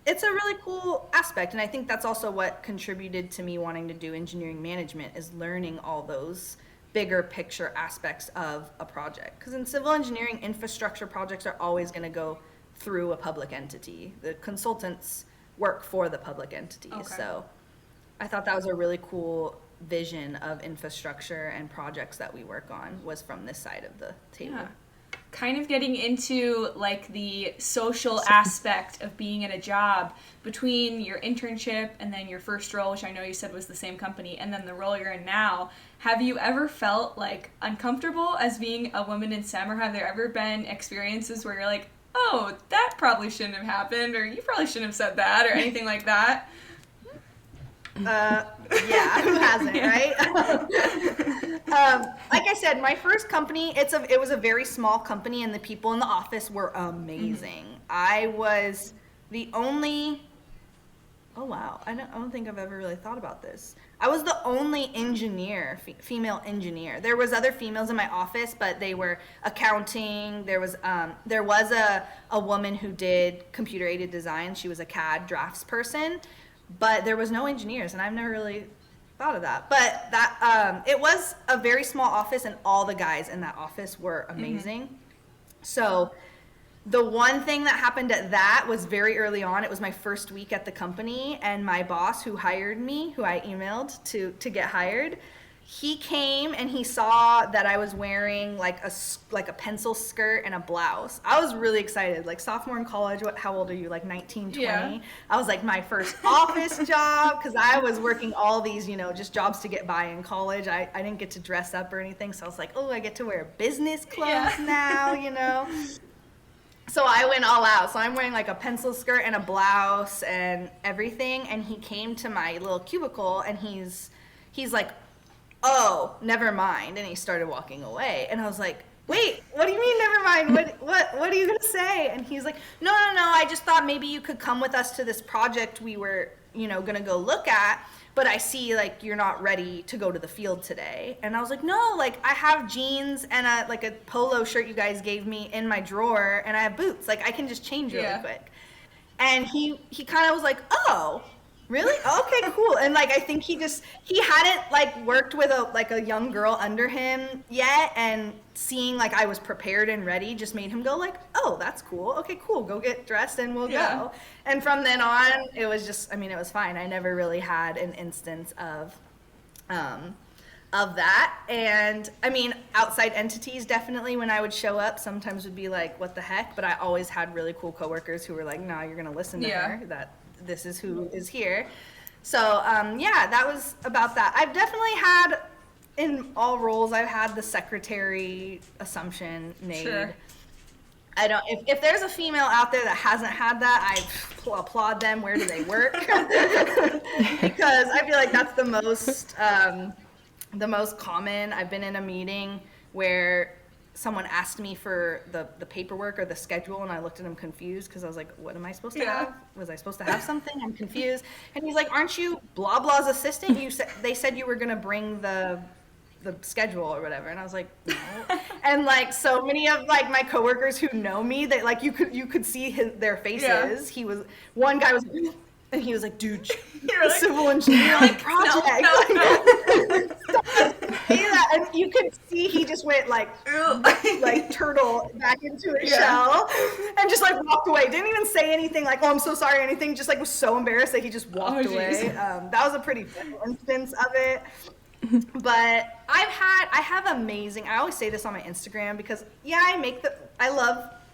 It's a really cool aspect, and I think that's also what contributed to me wanting to do engineering management, is learning all those bigger picture aspects of a project. Because in civil engineering, infrastructure projects are always going to go through a public entity. The consultants work for the public entities. Okay. So I thought that was a really cool vision of infrastructure and projects that we work on, was from this side of the table. Yeah. Kind of getting into like the social aspect of being at a job between your internship and then your first role, which I know you said was the same company, and then the role you're in now. Have you ever felt like uncomfortable as being a woman in STEM, or have there ever been experiences where you're like, oh, that probably shouldn't have happened, or you probably shouldn't have said that, or anything like that? Yeah, who hasn't, right? Like I said, my first company, it was a very small company, and the people in the office were amazing. I was the only, oh wow, I don't think I've ever really thought about this. I was the only engineer, female engineer. There was other females in my office, but they were accounting. There was a woman who did computer-aided design. She was a CAD drafts person. But there was no engineers, and I've never really thought of that. But that it was a very small office, and all the guys in that office were amazing. So the one thing that happened at that was very early on. It was my first week at the company, and my boss who hired me, who I emailed to get hired, he came and he saw that I was wearing like a pencil skirt and a blouse. I was really excited, like sophomore in college. How old are you? Like 19, 20? Yeah. I was like my first office job, because I was working all these, just jobs to get by in college. I didn't get to dress up or anything, so I was like, oh, I get to wear business clothes now, So I went all out. So I'm wearing like a pencil skirt and a blouse and everything. And he came to my little cubicle, and he's like, oh, never mind. And he started walking away. And I was like, wait, what do you mean never mind? What are you going to say? And he's like, no, I just thought maybe you could come with us to this project we were, going to go look at. But I see, like, you're not ready to go to the field today. And I was like, no, like, I have jeans and a polo shirt you guys gave me in my drawer, and I have boots. Like, I can just change really quick. And he kind of was like, oh, really? Okay, cool. And, like, I think he hadn't, like, worked with a young girl under him yet, and seeing, like, I was prepared and ready just made him go, like, oh, that's cool. Okay, cool. Go get dressed and we'll go. And from then on, it was just, I mean, it was fine. I never really had an instance of that. And, I mean, outside entities, definitely, when I would show up, sometimes would be like, what the heck? But I always had really cool coworkers who were like, no, you're going to listen to her, that this is who is here. So, that was about that. I've definitely had, in all roles, I've had the secretary assumption made. Sure. I don't, if there's a female out there that hasn't had that, I applaud them. Where do they work? Because I feel like that's the most common. I've been in a meeting where someone asked me for the paperwork or the schedule, and I looked at him confused because I was like, what am I supposed to have? Was I supposed to have something? I'm confused. And he's like, aren't you blah blah's assistant? They said you were going to bring the schedule or whatever. And I was like, no. And like so many of like my coworkers who know me, that like you could see their faces. One guy was, and he was like, dude, you're like, civil engineering project. No. And you could see he just went like turtle back into his shell and just like walked away. Didn't even say anything like, oh, I'm so sorry or anything. Just like was so embarrassed that he just walked away. That was a pretty good instance of it. But I have amazing, I always say this on my Instagram because a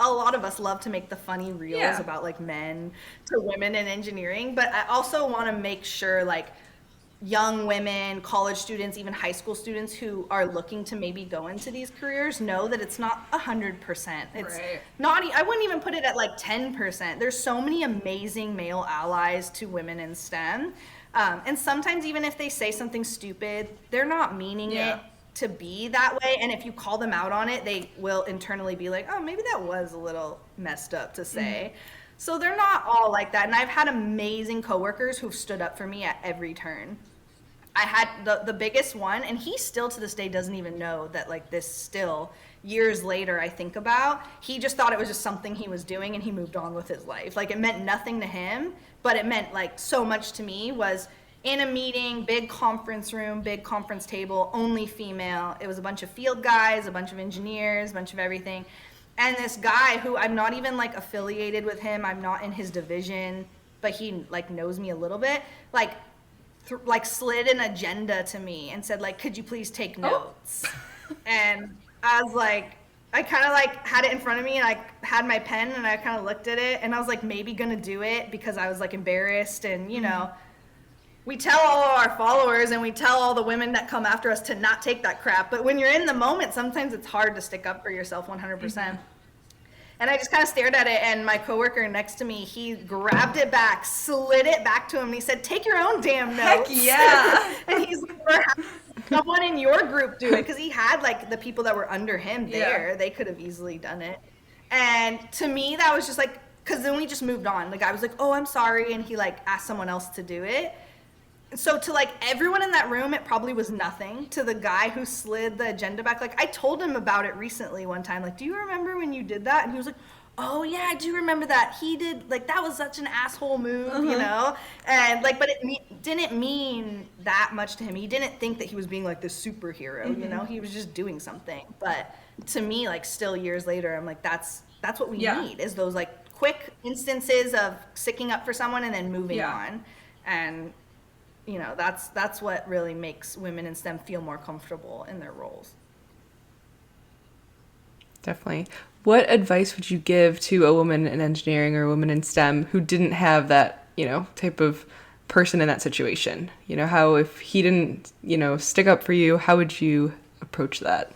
lot of us love to make the funny reels about like men to women in engineering, but I also want to make sure like young women, college students, even high school students who are looking to maybe go into these careers know that it's not 100%. It's not, I wouldn't even put it at like 10%. There's so many amazing male allies to women in STEM. And sometimes even if they say something stupid, they're not meaning it to be that way. And if you call them out on it, they will internally be like, oh, maybe that was a little messed up to say. So they're not all like that. And I've had amazing coworkers who've stood up for me at every turn. I had the biggest one, and he still to this day doesn't even know that like this still years later I think about. He just thought it was just something he was doing and he moved on with his life. Like it meant nothing to him, but it meant like so much to me. Was in a meeting, big conference room, big conference table, only female. It was a bunch of field guys, a bunch of engineers, a bunch of everything. And this guy who I'm not even like affiliated with him, I'm not in his division, but he like knows me a little bit, like slid an agenda to me and said like, could you please take notes? And I was like, I kind of like had it in front of me and I had my pen and I kind of looked at it and I was like maybe gonna do it because I was like embarrassed. And you know, we tell all of our followers and we tell all the women that come after us to not take that crap, but when you're in the moment, sometimes it's hard to stick up for yourself 100%. And I just kind of stared at it, and my coworker next to me, he grabbed it back, slid it back to him, and he said, take your own damn notes. Heck yeah. And he's like, we're having someone in your group do it, because he had like the people that were under him there. They could have easily done it. And to me, that was just like, because then we just moved on. The guy was like, oh, I'm sorry, and he like asked someone else to do it. So to like everyone in that room, it probably was nothing. To the guy who slid the agenda back, like I told him about it recently one time, like, do you remember when you did that? And he was like, oh yeah, I do remember that. He did, like, that was such an asshole move, you know? And like, but it didn't mean that much to him. He didn't think that he was being like this superhero, you know? He was just doing something. But to me, like still years later, I'm like, that's what we need, is those like quick instances of sticking up for someone and then moving on. And you know, that's what really makes women in STEM feel more comfortable in their roles. Definitely. What advice would you give to a woman in engineering or a woman in STEM who didn't have that, you know, type of person in that situation? You know, how if he didn't, you know, stick up for you, how would you approach that?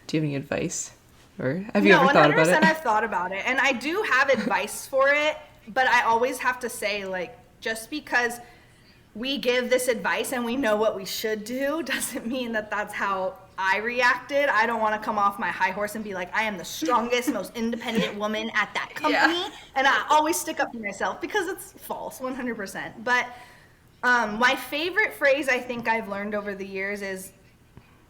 Do you have any advice? Or have you ever thought about it? 100% I've thought about it. And I do have advice for it, but I always have to say, like, just because we give this advice and we know what we should do doesn't mean that that's how I reacted. I don't want to come off my high horse and be like, I am the strongest, most independent woman at that company. And I always stick up for myself, because it's false, 100%. But my favorite phrase I think I've learned over the years is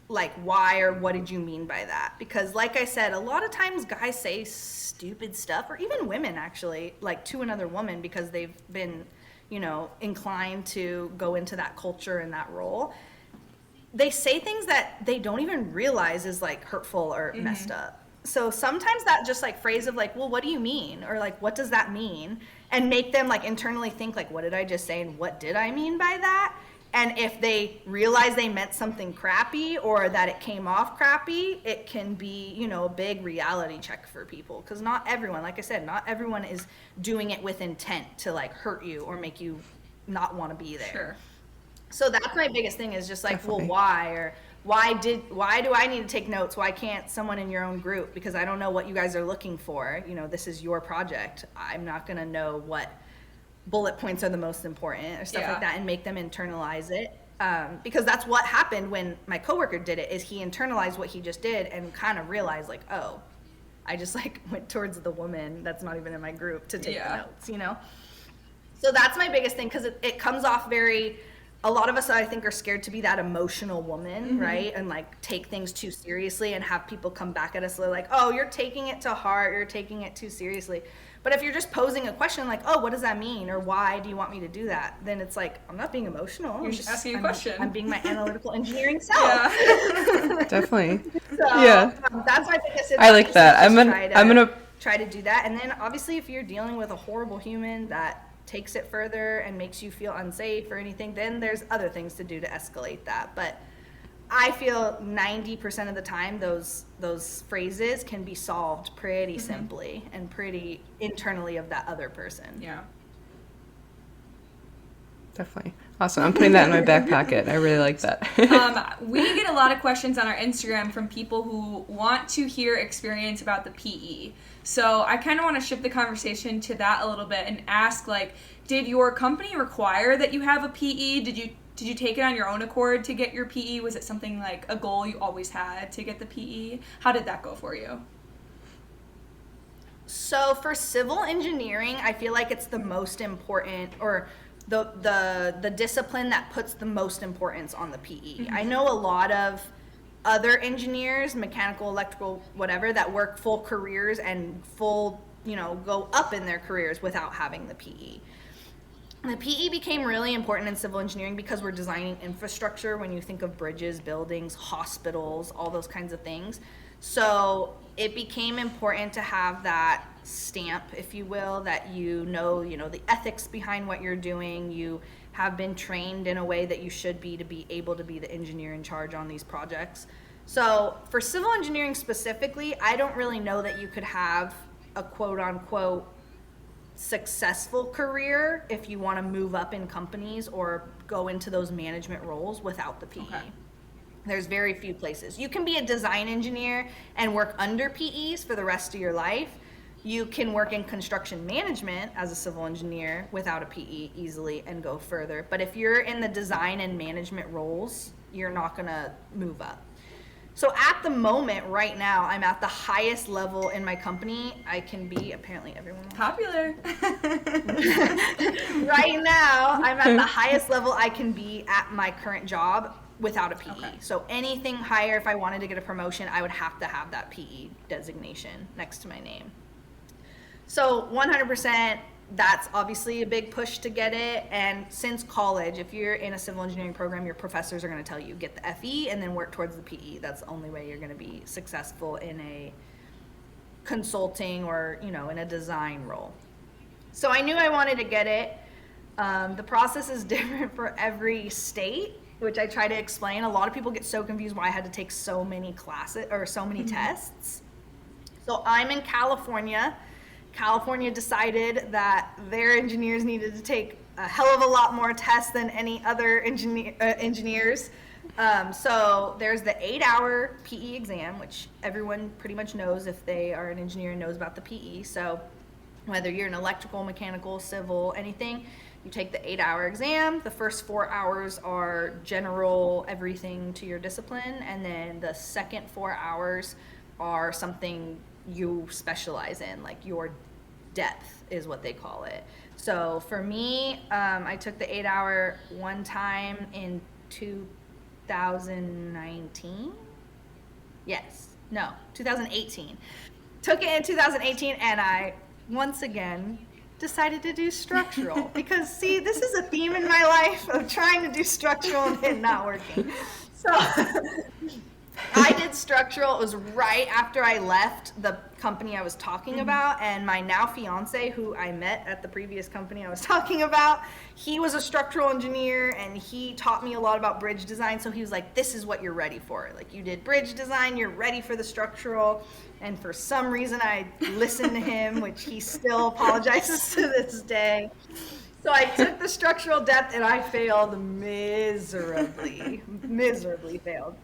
like, why, or what did you mean by that? Because like I said, a lot of times guys say stupid stuff, or even women actually, like to another woman, because they've been, you know, inclined to go into that culture and that role. They say things that they don't even realize is like hurtful or messed up. So sometimes that just like phrase of like, well, what do you mean? Or like, what does that mean? And make them like internally think like, what did I just say? And what did I mean by that? And if they realize they meant something crappy, or that it came off crappy, it can be, you know, a big reality check for people. Because not everyone, like I said, not everyone is doing it with intent to like hurt you or make you not want to be there. Sure. So that's my biggest thing, is just like, Definitely. well, why? Or why do I need to take notes? Why can't someone in your own group? Because I don't know what you guys are looking for. You know, this is your project. I'm not going to know what bullet points are the most important or stuff like that, and make them internalize it. Because that's what happened when my coworker did it, is he internalized what he just did and kind of realized like, oh, I just like went towards the woman that's not even in my group to take the notes, you know? So that's my biggest thing, because it comes off very, a lot of us, I think, are scared to be that emotional woman, right? And like take things too seriously, and have people come back at us like, oh, you're taking it to heart, you're taking it too seriously. But if you're just posing a question like, oh, what does that mean? Or why do you want me to do that? Then it's like, I'm not being emotional. You're just asking a question. I'm being my analytical engineering self. Definitely. So that's my biggest advice. I like that. I'm gonna try to do that. And then obviously if you're dealing with a horrible human that takes it further and makes you feel unsafe or anything, then there's other things to do to escalate that. But I feel 90% of the time those phrases can be solved pretty simply and pretty internally of that other person. Yeah. Definitely. Awesome. I'm putting that in my back pocket. I really like that. We get a lot of questions on our Instagram from people who want to hear experience about the PE. So I kind of want to shift the conversation to that a little bit and ask, like, did your company require that you have a PE? Did you take it on your own accord to get your PE? Was it something like a goal you always had to get the PE? How did that go for you? So for civil engineering, I feel like it's the most important, or the discipline that puts the most importance on the PE. I know a lot of other engineers, mechanical, electrical, whatever, that work full careers and full, you know, go up in their careers without having the PE. The PE became really important in civil engineering because we're designing infrastructure when you think of bridges, buildings, hospitals, all those kinds of things. So it became important to have that stamp, if you will, that you know, the ethics behind what you're doing. You have been trained in a way that you should be to be able to be the engineer in charge on these projects. So for civil engineering specifically, I don't really know that you could have a quote unquote successful career if you want to move up in companies or go into those management roles without the PE. Okay. There's very few places. You can be a design engineer and work under PEs for the rest of your life. You can work in construction management as a civil engineer without a PE easily and go further. But if you're in the design and management roles, you're not going to move up. So at the moment, right now, I'm at the highest level in my company I can be. Apparently everyone wants popular. Right now, I'm at the highest level I can be at my current job without a PE. Okay. So anything higher, if I wanted to get a promotion, I would have to have that PE designation next to my name. So 100%, that's obviously a big push to get it. And since college, if you're in a civil engineering program, your professors are going to tell you get the FE and then work towards the PE. That's the only way you're going to be successful in a consulting or, in a design role. So I knew I wanted to get it. The process is different for every state, which I try to explain. A lot of people get so confused why I had to take so many classes or so many tests. So I'm in California. California decided that their engineers needed to take a hell of a lot more tests than any other engineers. So there's the 8-hour PE exam, which everyone pretty much knows if they are an engineer and knows about the PE. So whether you're an electrical, mechanical, civil, anything, You take the 8-hour exam. The first 4 hours are general, everything to your discipline. And then the second 4 hours are something you specialize in, like your depth is what they call it. So for me, I took the 8-hour one time in 2019. Yes, no, 2018. Took it in 2018, and I once again decided to do structural because, see, this is a theme in my life of trying to do structural and it not working. So I did structural. It was right after I left the company I was talking about, and my now fiance, who I met at the previous company I was talking about, he was a structural engineer, and he taught me a lot about bridge design. So he was like, this is what you're ready for. Like, you did bridge design, you're ready for the structural. And for some reason I listened to him, which he still apologizes to this day. So I took the structural depth, and I failed miserably failed.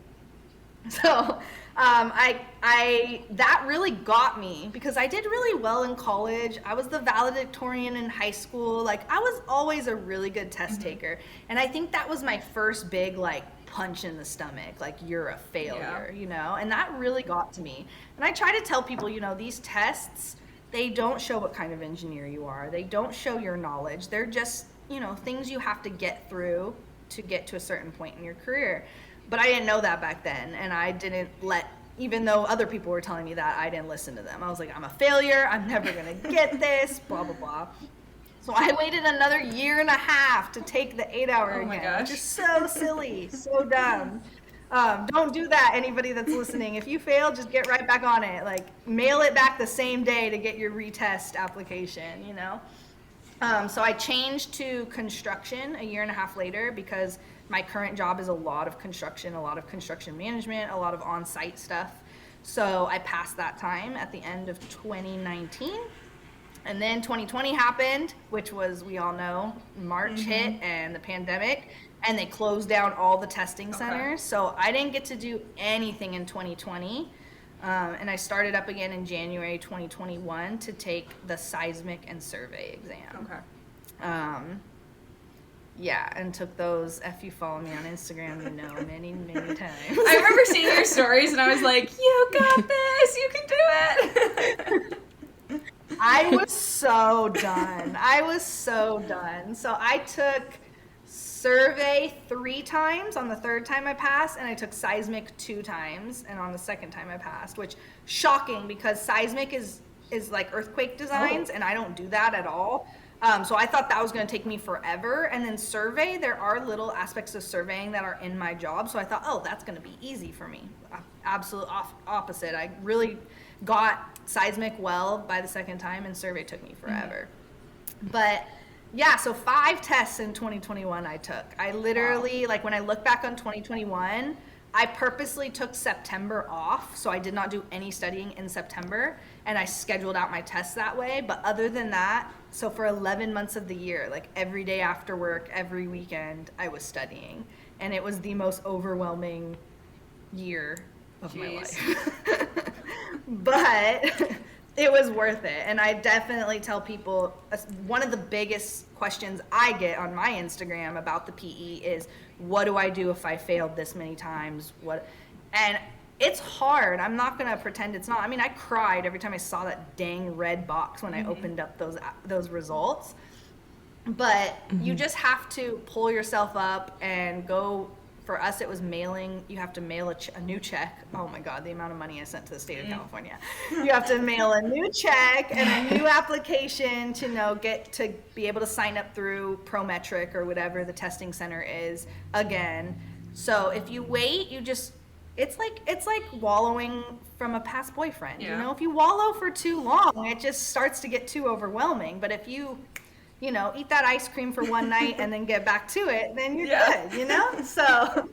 So that really got me because I did really well in college. I was the valedictorian in high school. Like, I was always a really good test taker. And I think that was my first big, like, punch in the stomach. Like, you're a failure, you know? And that really got to me. And I try to tell people, you know, these tests, they don't show what kind of engineer you are. They don't show your knowledge. They're just, you know, things you have to get through to get to a certain point in your career. But I didn't know that back then, and I didn't even though other people were telling me that, I didn't listen to them. I was like, I'm a failure, I'm never gonna get this, blah, blah, blah. So I waited another 1.5 years to take the 8-hour again, which is so silly, so dumb. Don't do that, anybody that's listening. If you fail, just get right back on it. Like, mail it back the same day to get your retest application, you know? So I changed to construction 1.5 years later because my current job is a lot of construction management, a lot of on-site stuff. So I passed that time at the end of 2019. And then 2020 happened, which was, we all know, March hit and the pandemic, and they closed down all the testing centers. So I didn't get to do anything in 2020. And I started up again in January 2021 to take the seismic and survey exam. Yeah, and took those. If you follow me on Instagram, you know, many, many times. I remember seeing your stories, and I was like, you got this, you can do it. I was so done. So I took survey 3 times. On the 3rd time I passed, and I took seismic 2 times, and on the 2nd time I passed, which shocking because seismic is like earthquake designs, and I don't do that at all. So I thought that was going to take me forever. And then survey, there are little aspects of surveying that are in my job. So I thought, oh, that's going to be easy for me. Absolute opposite. I really got seismic well by the 2nd time, and survey took me forever. But yeah, so 5 tests in 2021 I took. I literally, like, when I look back on 2021, I purposely took September off, so I did not do any studying in September, and I scheduled out my tests that way. But other than that, so for 11 months of the year, like every day after work, every weekend, I was studying. And it was the most overwhelming year of my life. But it was worth it. And I definitely tell people, one of the biggest questions I get on my Instagram about the PE is, what do I do if I failed this many times? And it's hard. I'm not gonna pretend it's not. I mean, I cried every time I saw that dang red box when I opened up those results. But you just have to pull yourself up and go. For us, it was mailing. You have to mail a new check. Oh my God, the amount of money I sent to the state of California. You have to mail a new check and a new application to get to be able to sign up through Prometric or whatever the testing center is again. So if you wait, it's like wallowing from a past boyfriend. You know, if you wallow for too long, it just starts to get too overwhelming. But if you eat that ice cream for one night and then get back to it, then you're good, So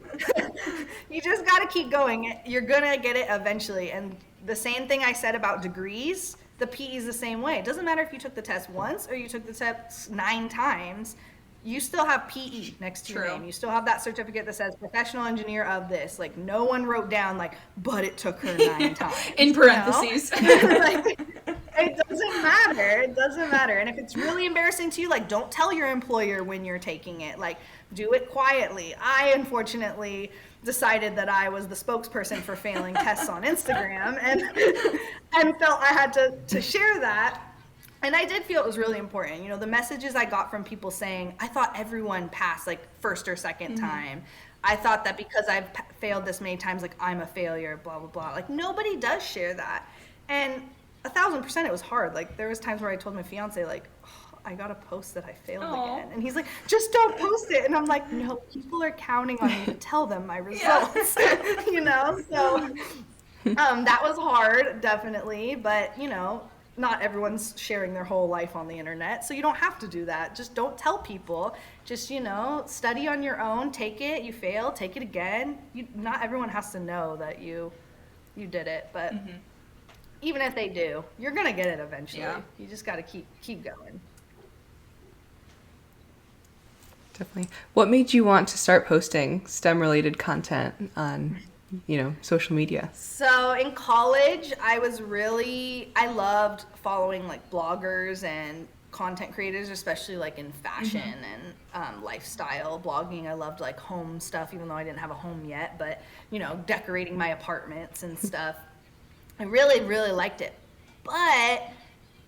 you just got to keep going. You're going to get it eventually. And the same thing I said about degrees, the PE is the same way. It doesn't matter if you took the test once or you took the test 9 times. You still have PE next to your name. You still have that certificate that says professional engineer of this. Like, no one wrote down, like, but it took her 9 times. In parentheses. It doesn't matter. It doesn't matter. And if it's really embarrassing to you, like, don't tell your employer when you're taking it. Like, do it quietly. I unfortunately decided that I was the spokesperson for failing tests on Instagram, and felt I had to share that. And I did feel it was really important. You know, the messages I got from people saying, I thought everyone passed like first or second time. I thought that because I've failed this many times, like I'm a failure, blah, blah, blah. Like nobody does share that. And 1,000% it was hard. Like there was times where I told my fiance, like, oh, I gotta post that I failed again. And he's like, just don't post it. And I'm like, no, people are counting on me to tell them my results. You know? So that was hard, definitely. But, you know, not everyone's sharing their whole life on the internet, so you don't have to do that. Just don't tell people. Just, you know, study on your own, take it, you fail, take it again. Not everyone has to know that you did it, but even if they do, you're gonna get it eventually. Yeah. You just gotta keep going. Definitely. What made you want to start posting STEM-related content on social media? So in college, I loved following like bloggers and content creators, especially like in fashion and lifestyle blogging. I loved like home stuff, even though I didn't have a home yet, but you know, decorating my apartments and stuff. I really, really liked it. But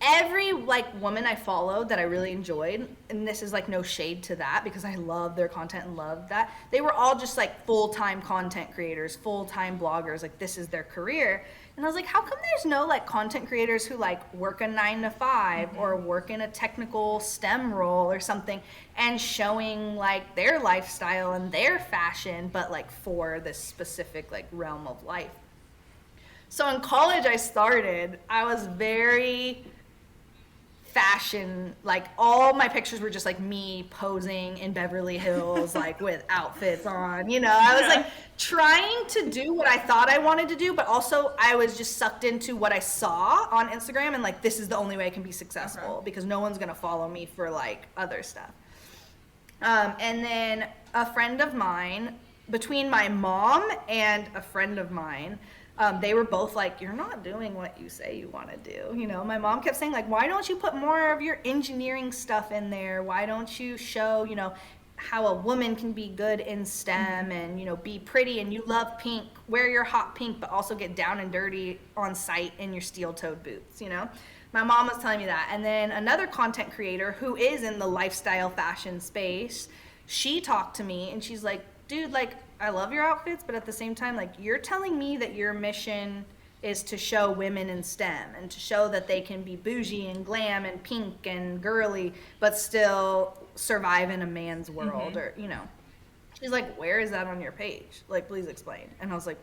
every like woman I followed that I really enjoyed, and this is like no shade to that because I love their content and love that, they were all just like full-time content creators, full-time bloggers, like this is their career. And I was like, how come there's no like content creators who like work a 9 to 5 or work in a technical STEM role or something and showing like their lifestyle and their fashion, but like for this specific like realm of life. So in college I was very fashion, like all my pictures were just like me posing in Beverly Hills, like with outfits on, you know. I was like trying to do what I thought I wanted to do, but also I was just sucked into what I saw on Instagram and like, this is the only way I can be successful because no one's gonna follow me for like other stuff. And then a friend of mine, between my mom and a friend of mine, they were both like, you're not doing what you say you want to do. You know, my mom kept saying like, why don't you put more of your engineering stuff in there? Why don't you show, you know, how a woman can be good in STEM and, you know, be pretty and you love pink, wear your hot pink, but also get down and dirty on site in your steel-toed boots, you know? My mom was telling me that. And then another content creator who is in the lifestyle fashion space, she talked to me and she's like, dude, like, I love your outfits, but at the same time, like, you're telling me that your mission is to show women in STEM and to show that they can be bougie and glam and pink and girly, but still survive in a man's world or, you know. She's like, where is that on your page? Like, please explain. And I was like,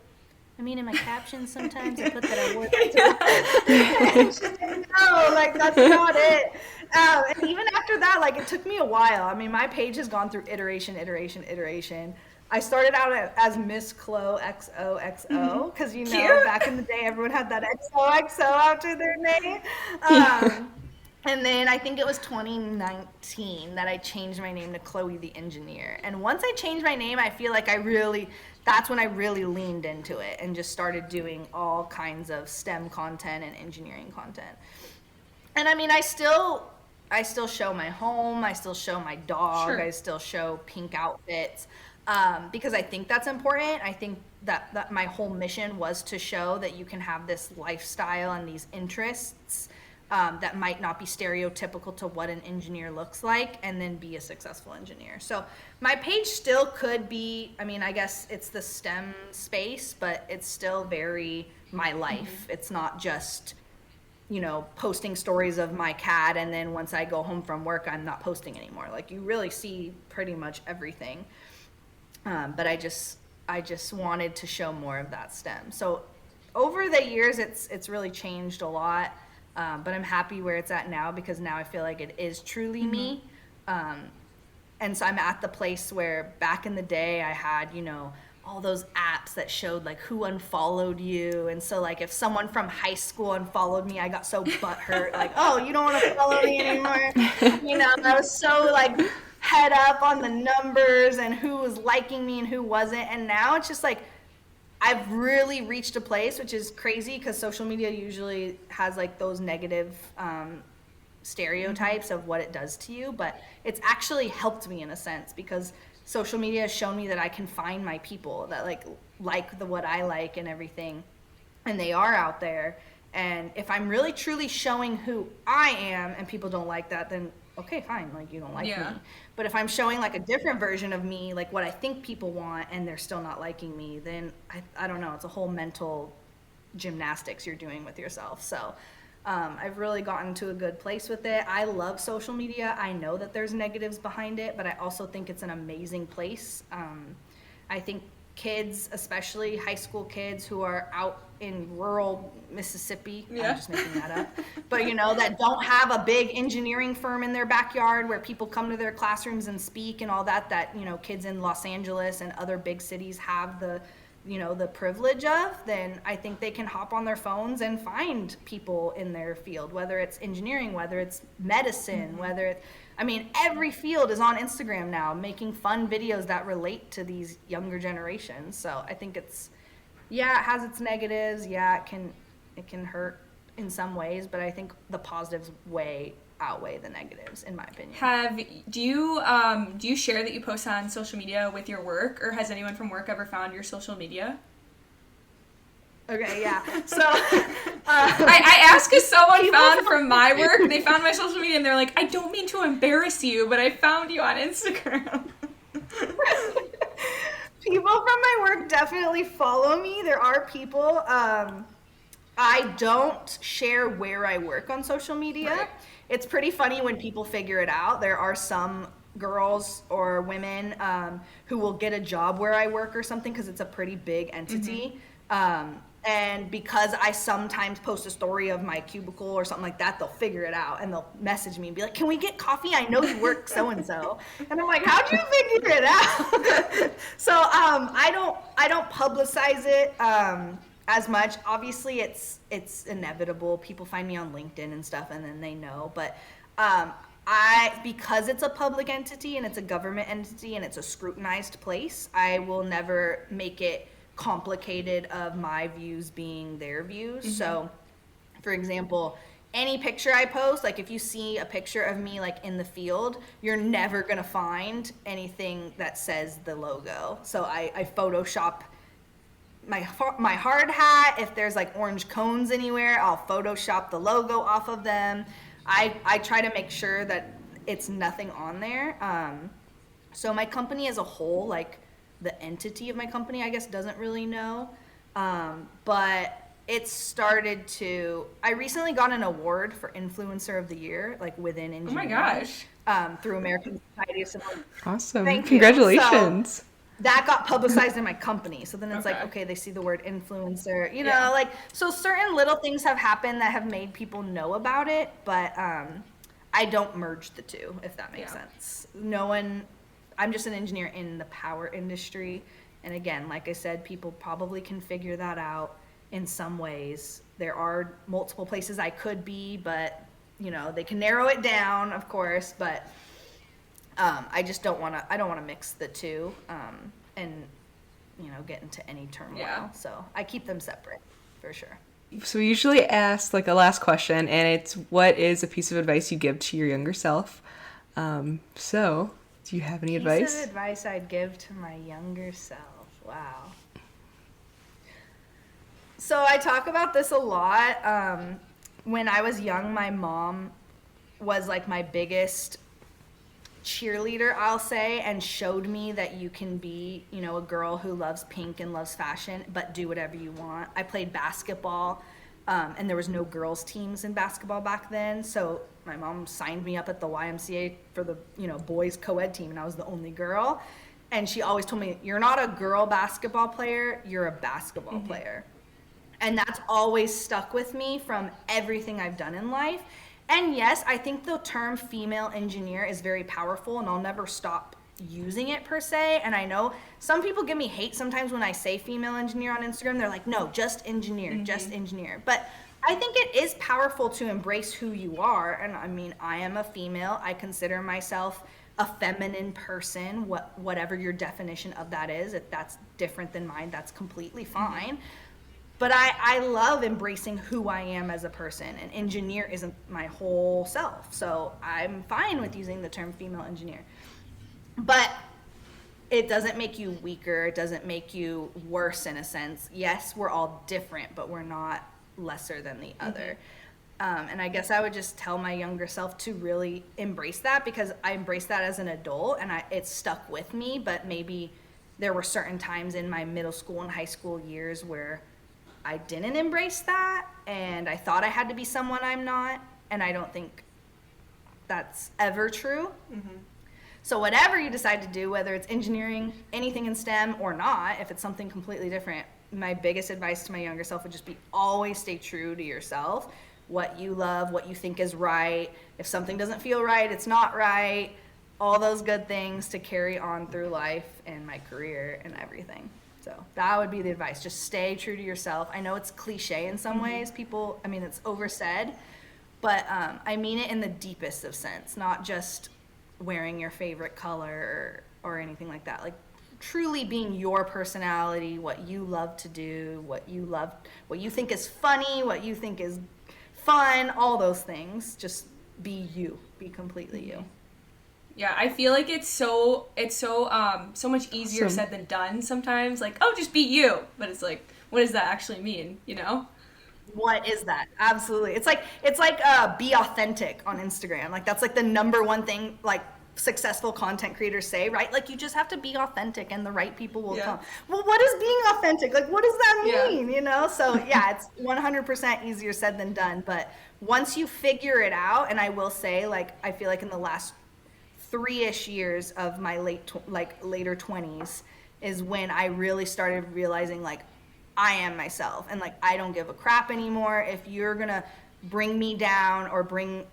I mean, in my captions sometimes I put that I wore that. And she's like, no, like, that's not it. And even after that, like, it took me a while. I mean, my page has gone through iteration. I started out as Miss Chloe XOXO because, you know, cute. Back in the day, everyone had that XOXO after their name. And then I think it was 2019 that I changed my name to Chloe the Engineer. And once I changed my name, I feel like that's when I really leaned into it and just started doing all kinds of STEM content and engineering content. And I mean, I still show my home, I still show my dog, sure. I still show pink outfits. Because I think that's important. I think that my whole mission was to show that you can have this lifestyle and these interests that might not be stereotypical to what an engineer looks like and then be a successful engineer. So my page still could be, I mean, I guess it's the STEM space, but it's still very my life. It's not just, you know, posting stories of my cat and then once I go home from work, I'm not posting anymore. Like you really see pretty much everything. But I just wanted to show more of that STEM. So over the years, it's really changed a lot. But I'm happy where it's at now because now I feel like it is truly me. And so I'm at the place where back in the day I had, you know, all those apps that showed like who unfollowed you. And so like if someone from high school unfollowed me, I got so butthurt, like, oh, you don't want to follow me anymore. You know, I was so like head up on the numbers and who was liking me and who wasn't. And now it's just like, I've really reached a place, which is crazy because social media usually has like those negative stereotypes of what it does to you, but it's actually helped me in a sense because social media has shown me that I can find my people that like the what I like and everything, and they are out there. And if I'm really truly showing who I am and people don't like that, then okay, fine, like you don't like Yeah. me. But if I'm showing like a different version of me, like what I think people want, and they're still not liking me, then I don't know, it's a whole mental gymnastics you're doing with yourself. So I've really gotten to a good place with it. I love social media. I know that there's negatives behind it, but I also think it's an amazing place. I think kids, especially high school kids who are out in rural Mississippi, Yeah. I'm just making that up, but that don't have a big engineering firm in their backyard where people come to their classrooms and speak and all that kids in Los Angeles and other big cities have the privilege of, then I think they can hop on their phones and find people in their field, whether it's engineering, whether it's medicine, whether it's, every field is on Instagram now, making fun videos that relate to these younger generations. So I think it has its negatives. Yeah, it can hurt in some ways, but I think the positives way outweigh the negatives, in my opinion. Do you share that you post on social media with your work, or has anyone from work ever found your social media? Okay, yeah. So I asked because someone found from my work, they found my social media and they're like, I don't mean to embarrass you, but I found you on Instagram. People from my work definitely follow me. There are people. I don't share where I work on social media. Right. It's pretty funny when people figure it out. There are some girls or women who will get a job where I work or something because it's a pretty big entity. And because I sometimes post a story of my cubicle or something like that, they'll figure it out and they'll message me and be like, can we get coffee? I know you work so-and-so. And I'm like, how'd you figure it out? So I don't publicize it as much. Obviously, it's inevitable. People find me on LinkedIn and stuff and then they know. But because it's a public entity and it's a government entity and it's a scrutinized place, I will never make it complicated of my views being their views. So for example, any picture I post, like if you see a picture of me like in the field, you're never gonna find anything that says the logo. So I Photoshop my hard hat. If there's like orange cones anywhere, I'll Photoshop the logo off of them. I try to make sure that it's nothing on there. So my company as a whole, like the entity of my company, I guess, doesn't really know. But it started to, I recently got an award for Influencer of the Year, like within engineering. Oh my gosh. Through American Society of Civil. Awesome. Thank you. Congratulations. So that got publicized in my company. So then it's Okay. like, okay, they see the word influencer, like, so certain little things have happened that have made people know about it, but I don't merge the two, if that makes sense. I'm just an engineer in the power industry. And again, like I said, people probably can figure that out in some ways. There are multiple places I could be, but they can narrow it down, of course, but I just don't want to mix the two and get into any turmoil. Yeah. So I keep them separate for sure. So we usually ask like a last question, and it's, what is a piece of advice you give to your younger self? So do you have any advice? Piece of advice I'd give to my younger self. Wow. So I talk about this a lot. When I was young, my mom was like my biggest cheerleader, I'll say, and showed me that you can be, a girl who loves pink and loves fashion, but do whatever you want. I played basketball, and there was no girls teams in basketball back then. So my mom signed me up at the YMCA for the, boys co-ed team, and I was the only girl. And she always told me, you're not a girl basketball player, you're a basketball player. And that's always stuck with me from everything I've done in life. And yes, I think the term female engineer is very powerful, and I'll never stop using it per se. And I know some people give me hate sometimes when I say female engineer on Instagram. They're like, no, just engineer, just engineer. But I think it is powerful to embrace who you are. And I mean, I am a female. I consider myself a feminine person, whatever your definition of that is. If that's different than mine, that's completely fine. But I love embracing who I am as a person. An engineer isn't my whole self. So I'm fine with using the term female engineer. But it doesn't make you weaker. It doesn't make you worse in a sense. Yes, we're all different, but we're not lesser than the other. And I guess I would just tell my younger self to really embrace that, because I embraced that as an adult and it stuck with me. But maybe there were certain times in my middle school and high school years where I didn't embrace that, and I thought I had to be someone I'm not, and I don't think that's ever true. So whatever you decide to do, whether it's engineering, anything in STEM or not, if it's something completely different, my biggest advice to my younger self would just be always stay true to yourself, what you love, what you think is right. If something doesn't feel right, it's not right. All those good things to carry on through life and my career and everything. So that would be the advice. Just stay true to yourself. I know it's cliche in some ways. People, I mean, it's oversaid, but I mean it in the deepest of sense, not just wearing your favorite color or anything like that. Like truly being your personality, what you love to do, what you think is funny, what you think is fun, all those things. Just be you, be completely you. Yeah, I feel like it's so much easier said than done sometimes. Like, oh, just be you. But it's like, what does that actually mean, you know? What is that? Absolutely. It's like be authentic on Instagram. Like that's like the number one thing like successful content creators say, right? Like you just have to be authentic and the right people will come. Well, what is being authentic? Like what does that mean, you know? So yeah, it's 100% easier said than done. But once you figure it out, and I will say, like, I feel like in the last 3-ish years of my later 20s is when I really started realizing like I am myself, and like I don't give a crap anymore. If you're gonna bring me down or bring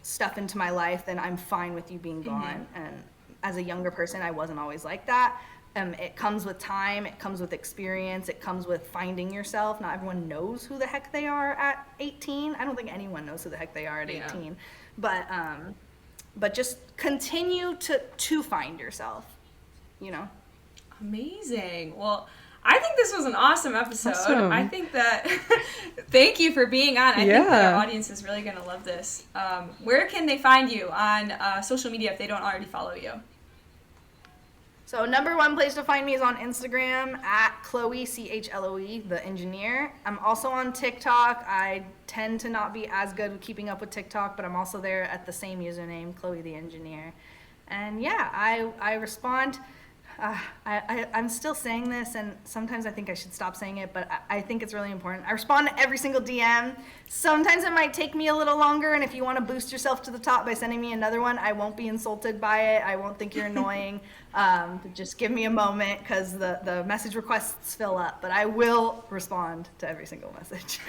stuff into my life, then I'm fine with you being gone. And as a younger person, I wasn't always like that. It comes with time, it comes with experience, it comes with finding yourself. Not everyone knows who the heck they are at 18. I don't think anyone knows who the heck they are at 18. But just continue to find yourself, you know? Amazing. Well, I think this was an awesome episode. Awesome. I think that, thank you for being on. I think that our audience is really going to love this. Where can they find you on social media if they don't already follow you? So number one place to find me is on Instagram at Chloe, Chloe, the engineer. I'm also on TikTok. I tend to not be as good with keeping up with TikTok, but I'm also there at the same username, Chloe the engineer. And yeah, I respond. I'm still saying this, and sometimes I think I should stop saying it, but I think it's really important. I respond to every single DM. Sometimes it might take me a little longer, and if you want to boost yourself to the top by sending me another one, I won't be insulted by it. I won't think you're annoying. Just give me a moment, because the message requests fill up, but I will respond to every single message.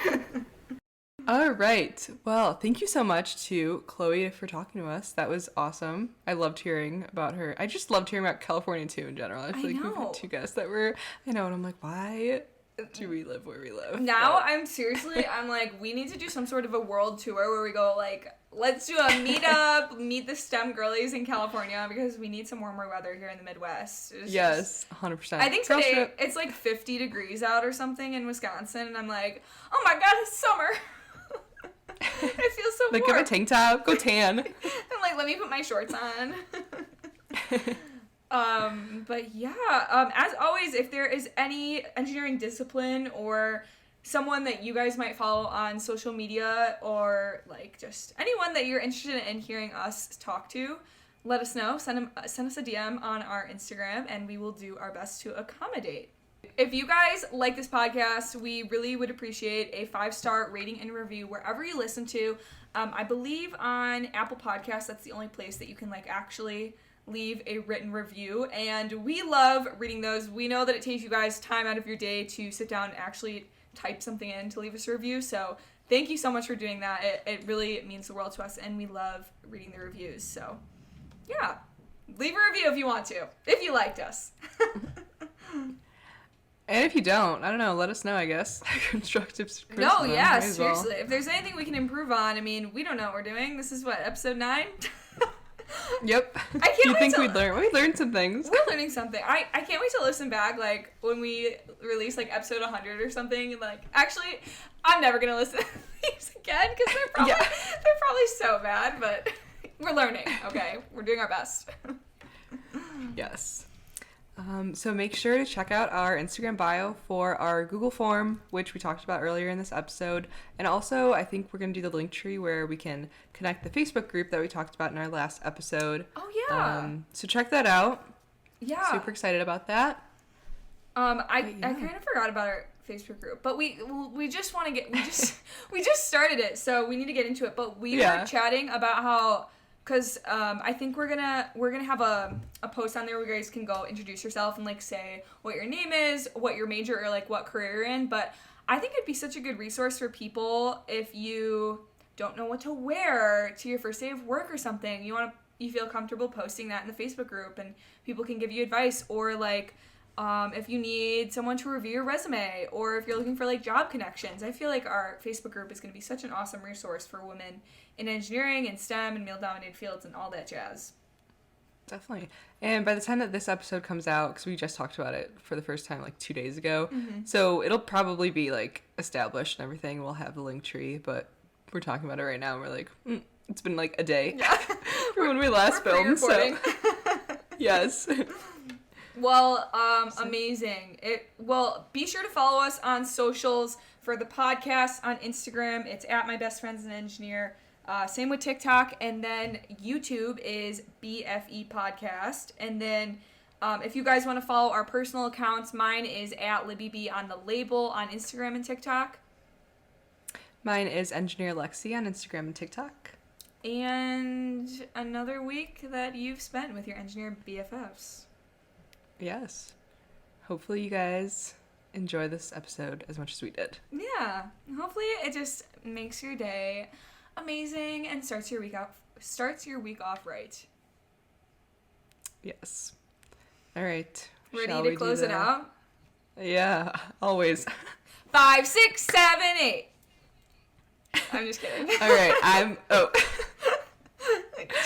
All right. Well, thank you so much to Chloe for talking to us. That was awesome. I loved hearing about her. I just loved hearing about California too in general. I feel like we've had 2 guests that were, and I'm like, why do we live where we live? Now I'm like, we need to do some sort of a world tour where we go like, let's do a meetup, meet the STEM girlies in California, because we need some warmer weather here in the Midwest. Yes, 100%. I think today it's like 50 degrees out or something in Wisconsin, and I'm like, oh my god, it's summer. It feels so like, warm. get a tank top, go tan. I'm like, let me put my shorts on. But yeah, as always, if there is any engineering discipline or someone that you guys might follow on social media, or like just anyone that you're interested in hearing us talk to, let us know. Send us a DM on our Instagram, and we will do our best to accommodate. If you guys like this podcast, we really would appreciate a 5-star rating and review wherever you listen to. I believe on Apple Podcasts, that's the only place that you can like actually leave a written review, and we love reading those. We know that it takes you guys time out of your day to sit down and actually type something in to leave us a review, so thank you so much for doing that. It really means the world to us, and we love reading the reviews. So yeah, leave a review if you want to, if you liked us. And if you don't, I don't know, let us know, I guess. Constructive criticism. No, yeah, seriously. If there's anything we can improve on, I mean, we don't know what we're doing. This is what, episode 9? Yep. I can't You wait think to- we learned some things. We're learning something. I can't wait to listen back, like, when we release, like, episode 100 or something, and, like, actually, I'm never gonna listen to these again, because they're probably so bad, but we're learning, okay? We're doing our best. Yes. So make sure to check out our Instagram bio for our Google form, which we talked about earlier in this episode. And also, I think we're going to do the link tree where we can connect the Facebook group that we talked about in our last episode. Oh, yeah. So check that out. Yeah. Super excited about that. I kind of forgot about our Facebook group, but we just want to get, we just started it, so we need to get into it. But we were chatting about how, because I think we're gonna have a post on there where you guys can go introduce yourself and, like, say what your name is, what your major, or, like, what career you're in. But I think it'd be such a good resource for people if you don't know what to wear to your first day of work or something. You feel comfortable posting that in the Facebook group, and people can give you advice, or, like, if you need someone to review your resume, or if you're looking for, like, job connections. I feel like our Facebook group is going to be such an awesome resource for women in engineering and STEM and male-dominated fields and all that jazz. Definitely. And by the time that this episode comes out, because we just talked about it for the first time, like, 2 days ago, so it'll probably be, like, established and everything. We'll have the link tree, but we're talking about it right now, and we're like, it's been, like, a day from when we last filmed. So yes. Well, amazing. Be sure to follow us on socials for the podcast on Instagram. It's at My Best Friends an Engineer. Same with TikTok. And then YouTube is BFE Podcast. And then if you guys want to follow our personal accounts, mine is at LibbyB on the label on Instagram and TikTok. Mine is Engineer Lexi on Instagram and TikTok. And another week that you've spent with your engineer BFFs. Yes. Hopefully you guys enjoy this episode as much as we did. Yeah. Hopefully it just makes your day amazing and starts your week off right. Yes. All right. Ready to close it out? Yeah, always. 5, 6, 7, 8. I'm just kidding. All right.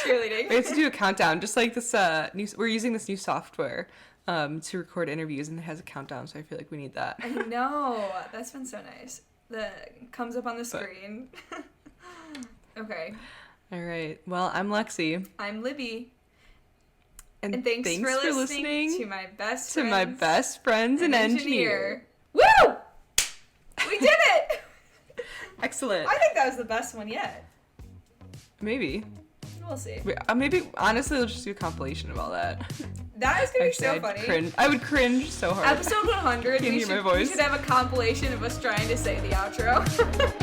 Cheerleading. We have to do a countdown, just like this. We're using this new software to record interviews, and it has a countdown. So I feel like we need that. I know, that's been so nice. That comes up on the screen. Okay. All right. Well, I'm Lexi. I'm Libby. And thanks for listening to my best friends an engineer. Woo! We did it! Excellent. I think that was the best one yet. Maybe. We'll see. Maybe, honestly, let's just do a compilation of all that. That is going to be so funny. I would cringe so hard. Episode 100, we should have a compilation of us trying to say the outro.